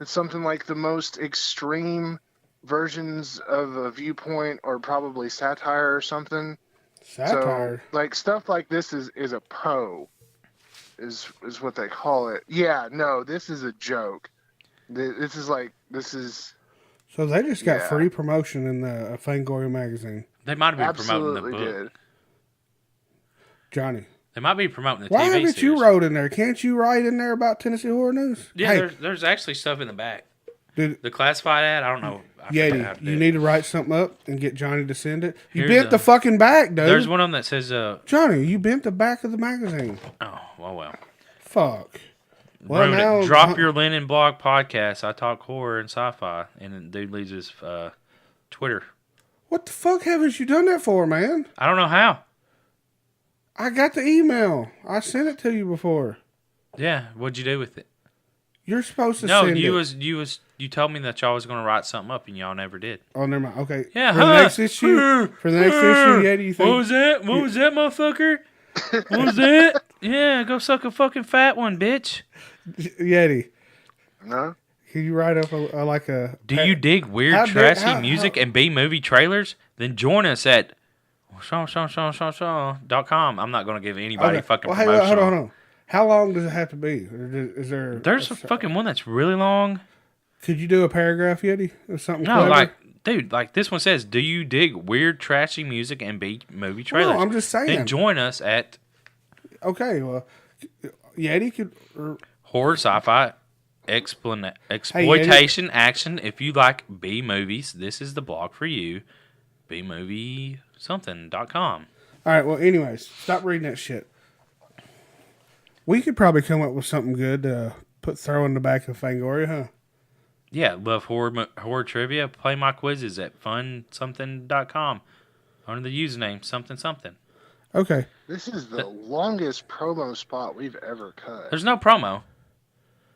it's something like the most extreme versions of a viewpoint or probably satire or something. Satire. So, like, stuff like this is a Poe, is what they call it. Yeah, no, this is a joke. This is So they just got Yeah. free promotion in the Fangoria magazine. They might have been promoting the absolutely book. did. Johnny, They might be promoting the why TV haven't series. you wrote in there? Can't you write in there about Tennessee Horror News? Yeah, Hey, there's actually stuff in the back. dude, The classified ad, I don't know. I forget how Yeti, to do you it. need to write something up and get Johnny to send it. You Here's bent the a- fucking back, dude. There's one of them that says, Johnny, you bent the back of the magazine. oh, well. Fuck. Well, Ruin now it. Drop your Linen blog podcast. I talk horror and sci-fi. And then dude leaves his Twitter. What the fuck haven't you done that for, man? I don't know how. I got the email. I sent it to you before. Yeah, what'd you do with it? You're supposed to No, send you it. you told me that y'all was gonna write something up and y'all never did. Oh, never mind. Okay. Yeah, For the next issue, Yeti, you think? What was that? What was that, motherfucker? What was that? Yeah, go suck a fucking fat one, bitch. Yeti, No? can you write up a Do you dig How weird, dare- trashy how- music and B-movie trailers? Then join us at .com. I'm not going to give anybody fucking well, hey, promotion. hold on. How long does it have to be? Or is there? There's a fucking one that's really long. Could you do a paragraph, Yeti, or something? No, clever? like, dude, like this one says, do you dig weird, trashy music and B-movie trailers? No, I'm just saying. Then join us at Okay, well, Yeti could. Horror, Sci-Fi, Exploitation, Action. If you like B-movies, this is the blog for you. bmoviesomething.com. All right. Well, anyways, stop reading that shit. We could probably come up with something good to throw in the back of Fangoria, huh? Yeah, love horror trivia. Play my quizzes at funsomething.com under the username something. Okay. This is the longest promo spot we've ever cut. There's no promo.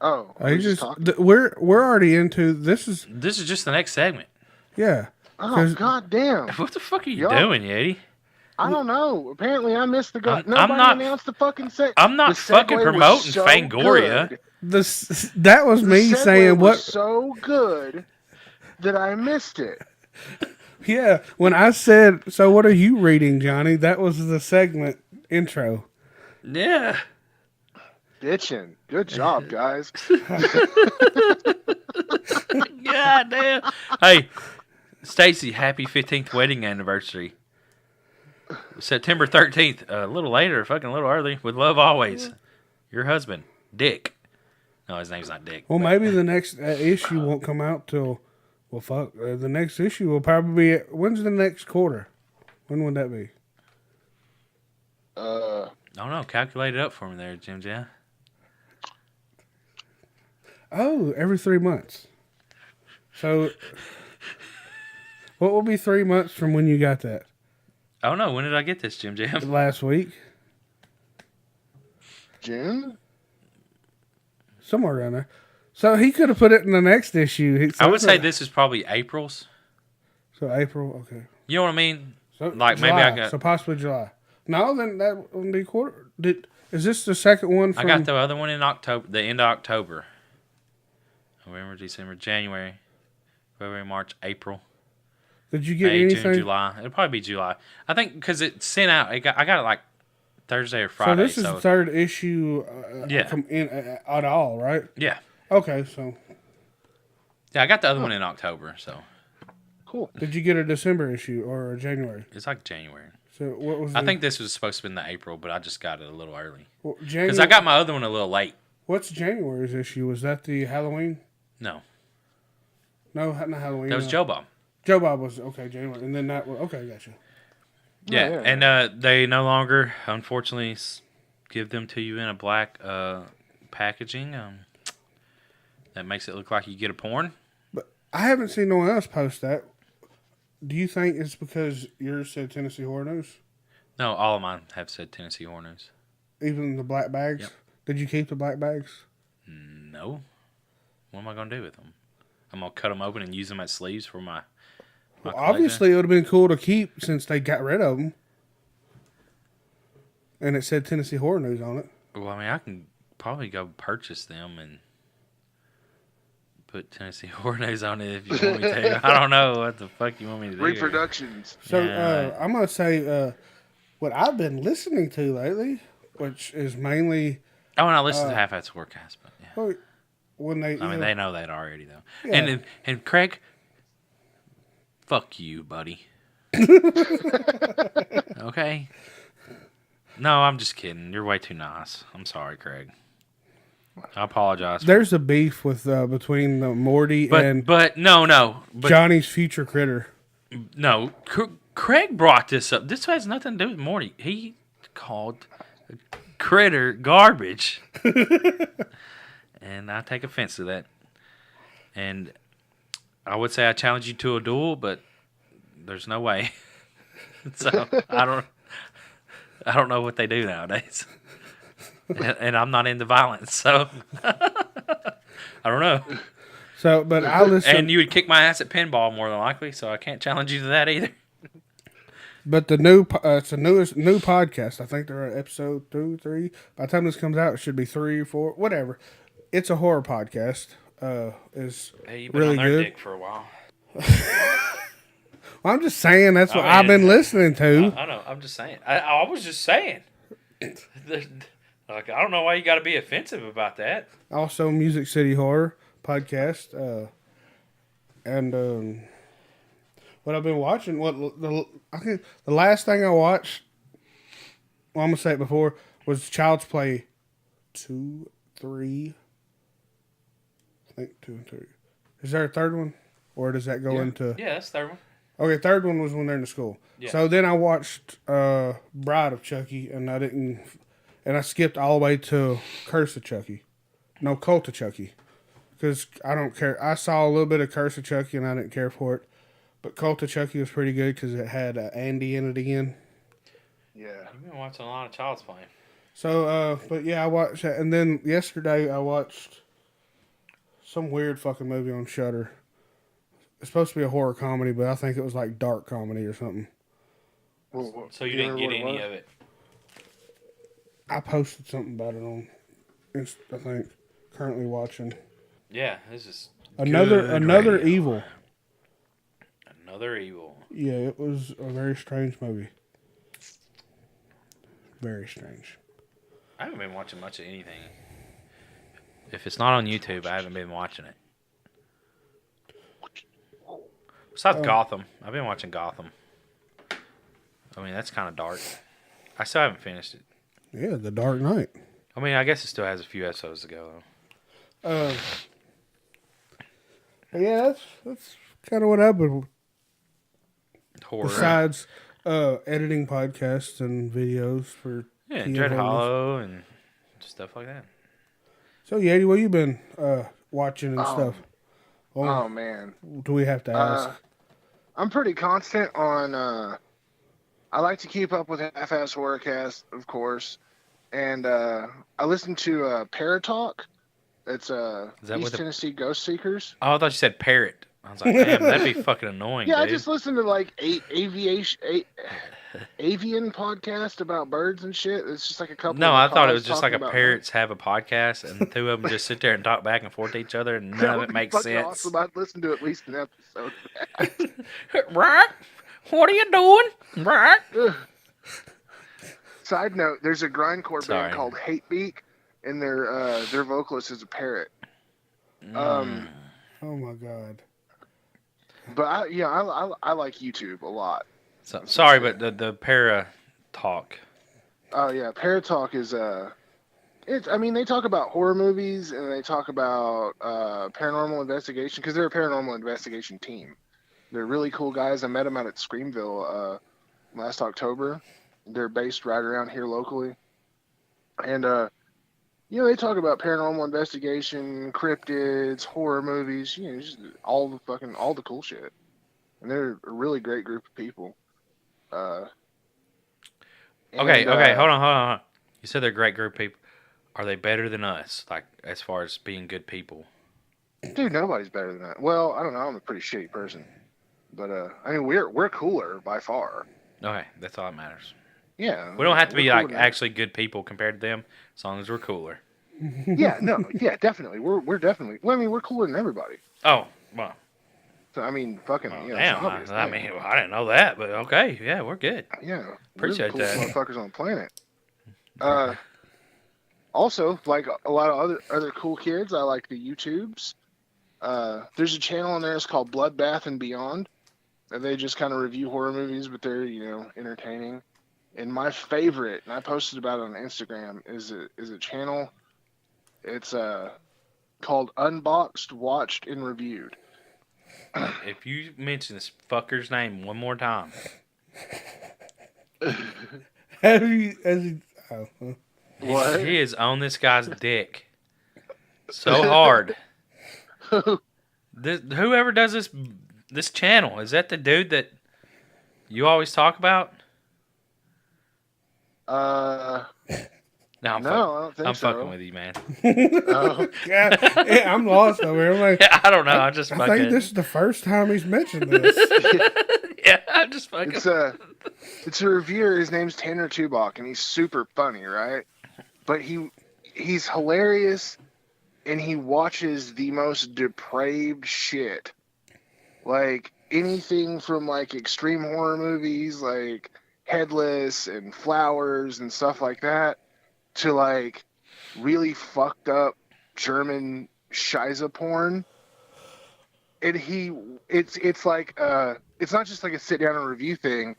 Oh, I we're just talking? we're already into this. This is just the next segment. Yeah. Oh, 'cause- god damn. What the fuck are you Y'all- doing, Yeti? I don't know. Apparently I missed the I'm Nobody not- announced the fucking set. I'm not The fucking segue was promoting so Fangoria. good. That was The me segue saying was what. so good that I missed it. Yeah, when I said, "So what are you reading, Johnny?" That was the segment intro. Yeah. Bitchin'. Good job, guys. God damn. Hey, Stacy, happy 15th wedding anniversary. September 13th, a little later, fucking a little early. With love always. Your husband, Dick. No, his name's not Dick. Well, maybe the next issue won't come out till. Well, fuck. The next issue will probably be. When's the next quarter? When would that be? I don't know. Calculate it up for me there, Jim Jam. Oh, every 3 months. So, what will be 3 months from when you got that? I don't know. When did I get this, Jim Jam? Last week? June? Somewhere around there. So, he could have put it in the next issue. I would say this is probably April's. So, April, okay. You know what I mean? So, Like, July. maybe I got- So, possibly July. No, then that would be quarter. Is this the second one from... I got the other one in October, the end of October. November, December, January, February, March, April, Did you get May, anything? June, July. It'll probably be July. I think because it sent out. I got it like Thursday or So Friday. this is the third issue Yeah. At all, right? Yeah. Okay, so Yeah, I got the other one in October, so Cool. did you get a December issue or a January? it's like January. So what was I think this was supposed to be in the April, but I just got it a little early. January? Because I got my other one a little late. What's January's issue? Was that the Halloween? No. No, not Halloween. That was Joe Bob. Joe Bob was okay. January, and then that was okay. Gotcha. Yeah, yeah. and they no longer, unfortunately, give them to you in a black packaging. That makes it look like you get a porn. But I haven't seen no one else post that. Do you think it's because yours said Tennessee Horror News? No, all of mine have said Tennessee Horror News. Even the black bags? Yep. Did you keep the black bags? No. What am I going to do with them? I'm going to cut them open and use them as sleeves for my Well, collection? obviously, it would have been cool to keep since they got rid of them. And it said Tennessee Horror News on it. Well, I mean, I can probably go purchase them and put Tennessee Horror News on it if you want me to. I don't know what the fuck you want me to do. Reproductions. So Yeah. I'm going to say what I've been listening to lately, which is mainly Oh, and I listened to Half-Assed Forecast, but yeah. well, when they. I mean, they know that already, though. Yeah. And Craig, fuck you, buddy. Okay? No, I'm just kidding. You're way too nice. I'm sorry, Craig. I apologize. There's a beef with between Morty and But no. But Johnny's future critter. no, Craig brought this up. This has nothing to do with Morty. He called Critter garbage. And I take offense to that. And I would say I challenge you to a duel, but there's no way. So I don't know what they do nowadays. And I'm not into violence, so I don't know. So, but I listen. And you would kick my ass at pinball more than likely, so I can't challenge you to that either. But the new, it's a new podcast. I think they're at episode 2, 3. By the time this comes out, it should be 3 or 4, whatever. It's a horror podcast. Is Hey, you've been really on their good. dick for a while. Well, I'm just saying that's what I I've mean, been listening to. I know. I'm just saying. I was just saying. Like, I don't know why you got to be offensive about that. Also, Music City Horror podcast. And what I've been watching, I think the last thing I watched, well, I'm gonna say it before, was Child's Play 2, 3. I think 2 and 3. Is there a third one, or does that go into? Yeah, that's the third one. Okay, third one was when they're in the school. Yeah. So then I watched Bride of Chucky, and I skipped all the way to Curse of Chucky. No, Cult of Chucky. Because I don't care. I saw a little bit of Curse of Chucky, and I didn't care for it. But Cult of Chucky was pretty good because it had Andy in it again. Yeah. You've been watching a lot of Child's Play. So, but yeah, I watched that. And then yesterday I watched some weird fucking movie on Shudder. It's supposed to be a horror comedy, but I think it was like dark comedy or something. So you didn't get any of it. I posted something about it on I think, currently watching. Yeah, this is Another radio. Evil. Another Evil. Yeah, it was a very strange movie. Very strange. I haven't been watching much of anything. If it's not on YouTube, I haven't been watching it. Besides Gotham. I've been watching Gotham. I mean, that's kind of dark. I still haven't finished it. Yeah, The Dark Knight. I mean, I guess it still has a few episodes to go, though. Yeah, that's kind of what I've been. Horror. Besides editing podcasts and videos for Yeah, TN Dread Holdings. Hollow and stuff like that. So, Yeti, what you been watching and stuff? Oh man, Do we have to ask? I'm pretty constant on. I like to keep up with Half-Assed Horrorcast, of course, and I listen to Paratalk. It's that East what the- Tennessee Ghost Seekers. Oh, I thought you said parrot. I was like, damn, that'd be fucking annoying, Yeah, dude. I just listen to like avian podcast about birds and shit. It's just like a couple. No, of I thought it macaws was just like talking a about parrots have a podcast and the two of them just sit there and talk back and forth to each other and birds. none That of would it be makes fucking sense. awesome. I'd listen to at least an episode. Right? What are you doing? Right? Ugh. Side note: there's a grindcore Sorry. band called Hatebeak, and their vocalist is a parrot. Oh my god. But I like YouTube a lot. So, sorry, but the para talk. Oh yeah, Parrot Talk is I mean, they talk about horror movies and they talk about paranormal investigation because they're a paranormal investigation team. They're really cool guys. I met them out at Screamville last October. They're based right around here locally, and they talk about paranormal investigation, cryptids, horror movies, just all the cool shit. And they're a really great group of people. Okay, hold on. You said they're a great group of people. Are they better than us, like, as far as being good people? Dude, nobody's better than that. Well, I don't know. I'm a pretty shitty person. But, I mean, we're cooler by far. Okay, that's all that matters. Yeah. We don't have to be, we're like, cooler. actually good people compared to them, as long as we're cooler. Yeah, definitely. We're definitely, well, I mean, we're cooler than everybody. Oh, well. So, I mean, fucking, Well, it's damn, an obvious I thing. mean, I didn't know that, but okay, yeah, we're good. Yeah. Appreciate we're the that. coolest motherfuckers on the planet. Also, like a lot of other cool kids, I like the YouTubes. There's a channel on there. It's called Bloodbath and Beyond, and they just kind of review horror movies, but they're entertaining. And my favorite, and I posted about it on Instagram, is a channel. It's called Unboxed, Watched, and Reviewed. If you mention this fucker's name one more time. What? He is on this guy's dick so hard. Whoever does this channel, is that the dude that you always talk about? No, I don't think I'm so. fucking with you, man. Oh. God, yeah, I'm lost over here. I'm like, I don't know. I'm just I fucking. think this is the first time he's mentioned this. Yeah, I'm just fucking. It's a reviewer. His name's Tanner Tubach, and he's super funny, right? But he's hilarious, and he watches the most depraved shit, like anything from like extreme horror movies, like Headless and Flowers and stuff like that, to like really fucked up German Scheiße porn. And it's like it's not just like a sit down and review thing.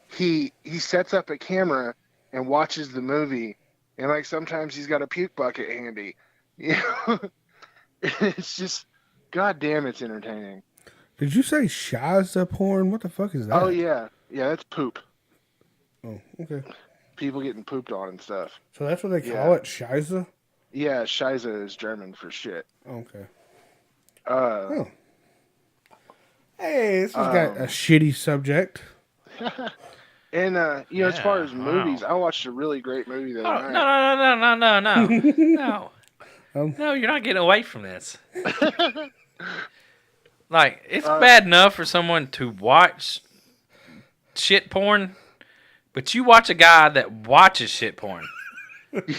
He sets up a camera and watches the movie, and like sometimes he's got a puke bucket handy. It's just, goddamn, it's entertaining. Did you say Shiza porn? What the fuck is that? Oh yeah, that's poop. Oh, okay. People getting pooped on and stuff. So that's what they call it, Shiza? Yeah, Scheiße is German for shit. Okay. Oh. Hey, this has got a shitty subject. And as far as wow. movies, I watched a really great movie the other Oh, night. no. Oh. No, you're not getting away from this. Like, it's bad enough for someone to watch shit porn, but you watch a guy that watches shit porn.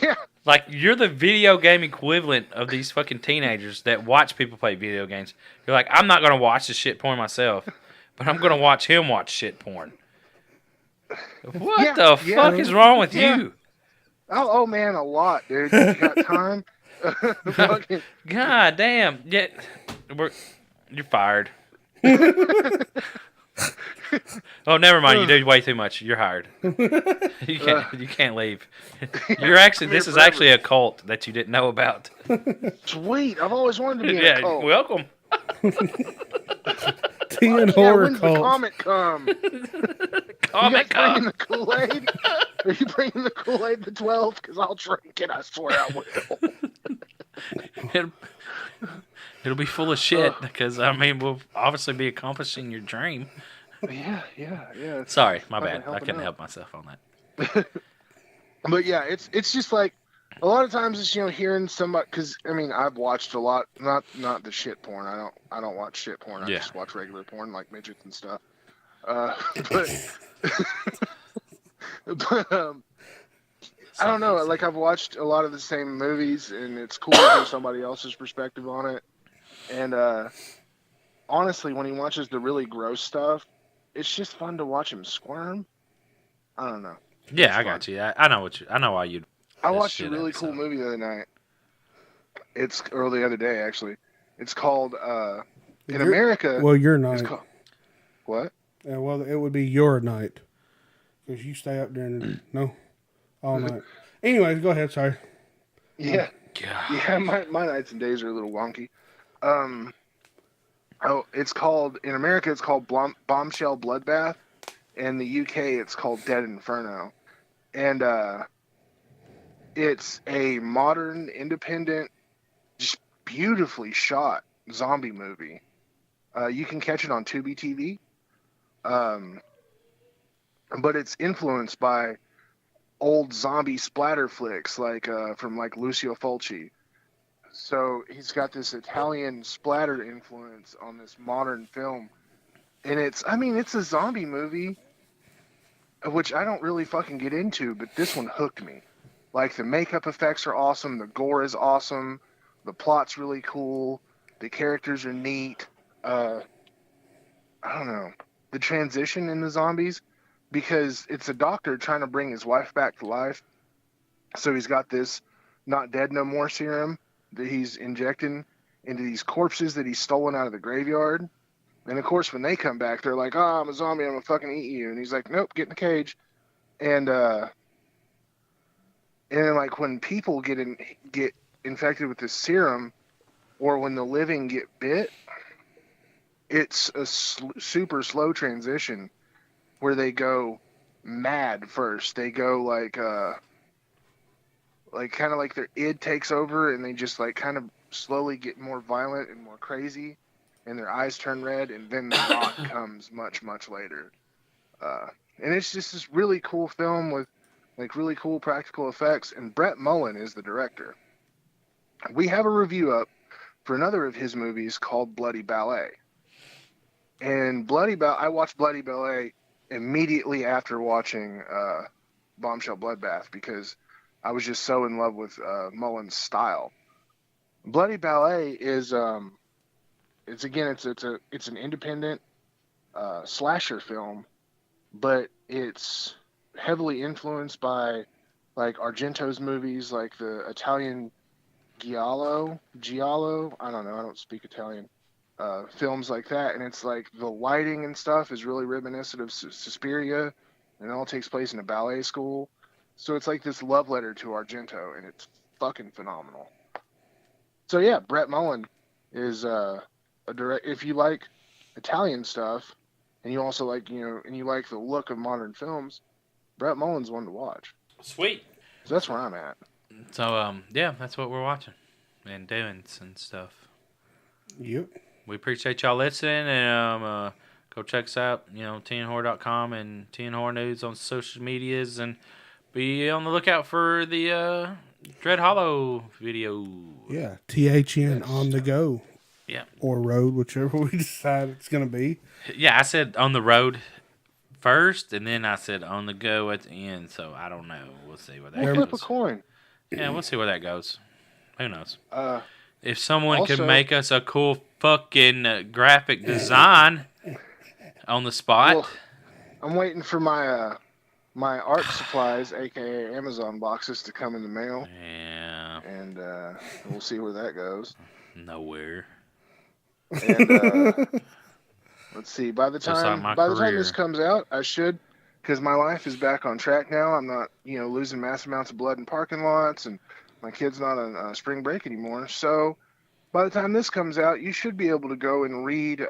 Yeah. Like, you're the video game equivalent of these fucking teenagers that watch people play video games. You're like, I'm not going to watch the shit porn myself, but I'm going to watch him watch shit porn. What the fuck is wrong with you? Oh man, a lot, dude. You got time? Fucking- God damn. Yeah, you're fired. Oh, never mind. You do way too much. You're hired. You can't leave. You're actually. This is actually a cult that you didn't know about. Sweet. I've always wanted to be in a Yeah, cult. welcome. Teen horror when's cult. the comic come? Comic You guys bringing Con. the Kool-Aid? Are you bringing the Kool-Aid the 12th? Because I'll drink it. I swear I will. It'll be full of shit because I mean we'll obviously be accomplishing your dream. Yeah. Sorry, my Fucking bad. I helping couldn't out. help myself on that. But yeah, it's just like a lot of times it's hearing somebody, because I mean I've watched a lot, not the shit porn. I don't watch shit porn. I Yeah. just watch regular porn like midgets and stuff. But But I don't know. Like, I've watched a lot of the same movies, and it's cool to hear somebody else's perspective on it. And honestly, when he watches the really gross stuff, it's just fun to watch him squirm. I don't know. Yeah, I got you. I know I know why you. I watched a really cool movie the other night. Or the other day, actually. It's called in America. Well, your night. What? Yeah, well, it would be your night because you stay up during all night. Anyways, go ahead. Sorry. Yeah, yeah. My nights and days are a little wonky. It's called in America. It's called Bombshell Bloodbath. In the UK, it's called Dead Inferno, and it's a modern, independent, just beautifully shot zombie movie. You can catch it on Tubi TV, but it's influenced by old zombie splatter flicks like from like Lucio Fulci. So he's got this Italian splatter influence on this modern film, and it's a zombie movie, which I don't really fucking get into, but this one hooked me. Like, the makeup effects are awesome, the gore is awesome, the plot's really cool, the characters are neat. I don't know, the transition in the zombies, because it's a doctor trying to bring his wife back to life. So he's got this not dead no more serum that he's injecting into these corpses that he's stolen out of the graveyard. And of course, when they come back, they're like, "Oh, I'm a zombie, I'm gonna fucking eat you." And he's like, "Nope, get in the cage." And then, like, when people get infected with this serum, or when the living get bit, it's a super slow transition where they go mad first. They go like kind of like their id takes over, and they just like kind of slowly get more violent and more crazy, and their eyes turn red, and then the rot comes much, much later. And it's just this really cool film with like really cool practical effects, and Brett Mullen is the director. We have a review up for another of his movies called Bloody Ballet. And I watched Bloody Ballet immediately after watching Bombshell Bloodbath because I was just so in love with Mullen's style. Bloody Ballet is it's an independent slasher film, but it's heavily influenced by like Argento's movies, like the Italian Giallo. I don't know. I don't speak Italian. Films like that, and it's like the lighting and stuff is really reminiscent of Suspiria, and it all takes place in a ballet school. So it's like this love letter to Argento, and it's fucking phenomenal. So yeah, Brett Mullen is a direct. If you like Italian stuff, and you also like and you like the look of modern films, Brett Mullen's one to watch. Sweet. So that's where I'm at. So yeah, that's what we're watching and doing and stuff. Yep. We appreciate y'all listening, and go check us out, tnhorror.com and TNHorror News on social medias, and be on the lookout for the Dread Hollow video. Yeah, THN on the go. Yeah. Or road, whichever we decide it's going to be. Yeah, I said on the road first, and then I said on the go at the end, so I don't know. We'll see where that goes. Flip a coin. Yeah, we'll see where that goes. Who knows? If someone also, can make us a cool fucking graphic design on the spot. Well, I'm waiting for my my art supplies, aka Amazon boxes, to come in the mail. Yeah. And we'll see where that goes. Nowhere. And let's see. By the time career. this comes out, I should, because my life is back on track now. I'm not losing mass amounts of blood in parking lots, and my kid's not on spring break anymore. So by the time this comes out, you should be able to go and read.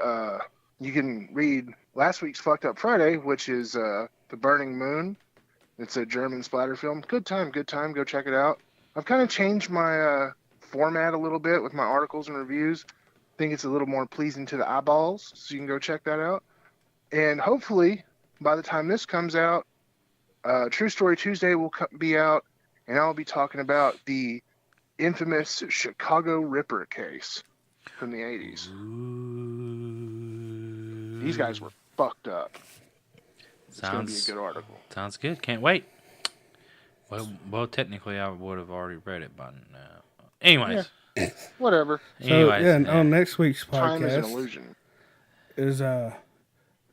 You can read last week's Fucked Up Friday, which is The Burning Moon. It's a German splatter film. Good time. Go check it out. I've kind of changed my format a little bit with my articles and reviews. I think it's a little more pleasing to the eyeballs, so you can go check that out. And hopefully, by the time this comes out, True Story Tuesday will be out, and I'll be talking about the infamous Chicago Ripper case from the 80s. Ooh. These guys were fucked up. It's going to be a good article. Sounds good. Can't wait. Well, technically, I would have already read it by now. Anyways. Yeah. Whatever. So, on next week's Time is an podcast illusion. is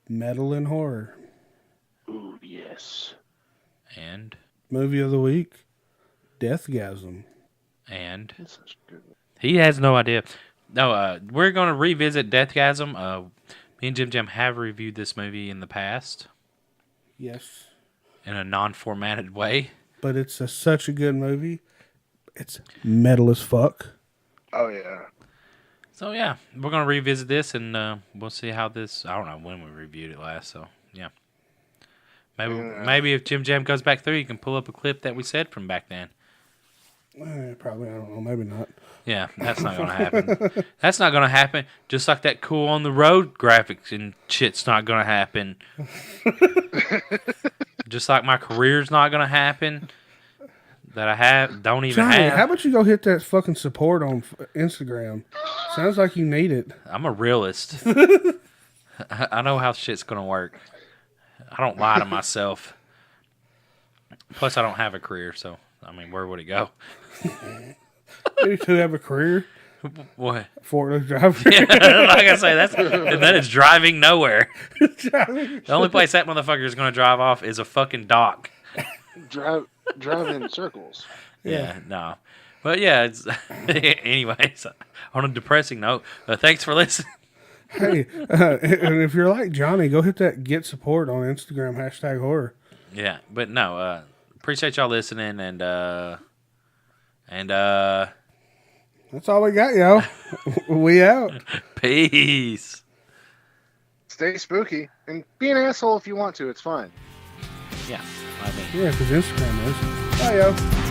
metal and horror. Ooh, yes. And Movie of the week, Deathgasm. and That's such a good one. he has no idea. No, we're going to revisit Deathgasm. Me and Jim Jam have reviewed this movie in the past Yes. in a non-formatted way. But it's such a good movie. It's metal as fuck. Oh, yeah. So, yeah, we're going to revisit this, and we'll see how this... I don't know when we reviewed it last, so, yeah. Maybe if Jim Jam goes back through, you can pull up a clip that we said from back then. Probably, I don't know, maybe not. Yeah, that's not going to happen. That's not going to happen. Just like that cool on the road graphics and shit's not going to happen. Just like my career's not going to happen. That I don't even Johnny, have. how about you go hit that fucking support on Instagram? Sounds like you need it. I'm a realist. I know how shit's going to work. I don't lie to myself. Plus, I don't have a career, so, I mean, where would it go? You two have a career? What? Forklift driver? Yeah, like I say, that is driving nowhere. The only place that motherfucker is going to drive off is a fucking dock. Drive in circles. Yeah, no. But yeah, it's anyways, on a depressing note, thanks for listening. Hey, and if you're like Johnny, go hit that get support on Instagram, #horror. Yeah, but no, appreciate y'all listening, and that's all we got, y'all. We out. Peace. Stay spooky and be an asshole if you want to. It's fine. Yeah, I mean. Yeah, because Instagram is. Bye, y'all.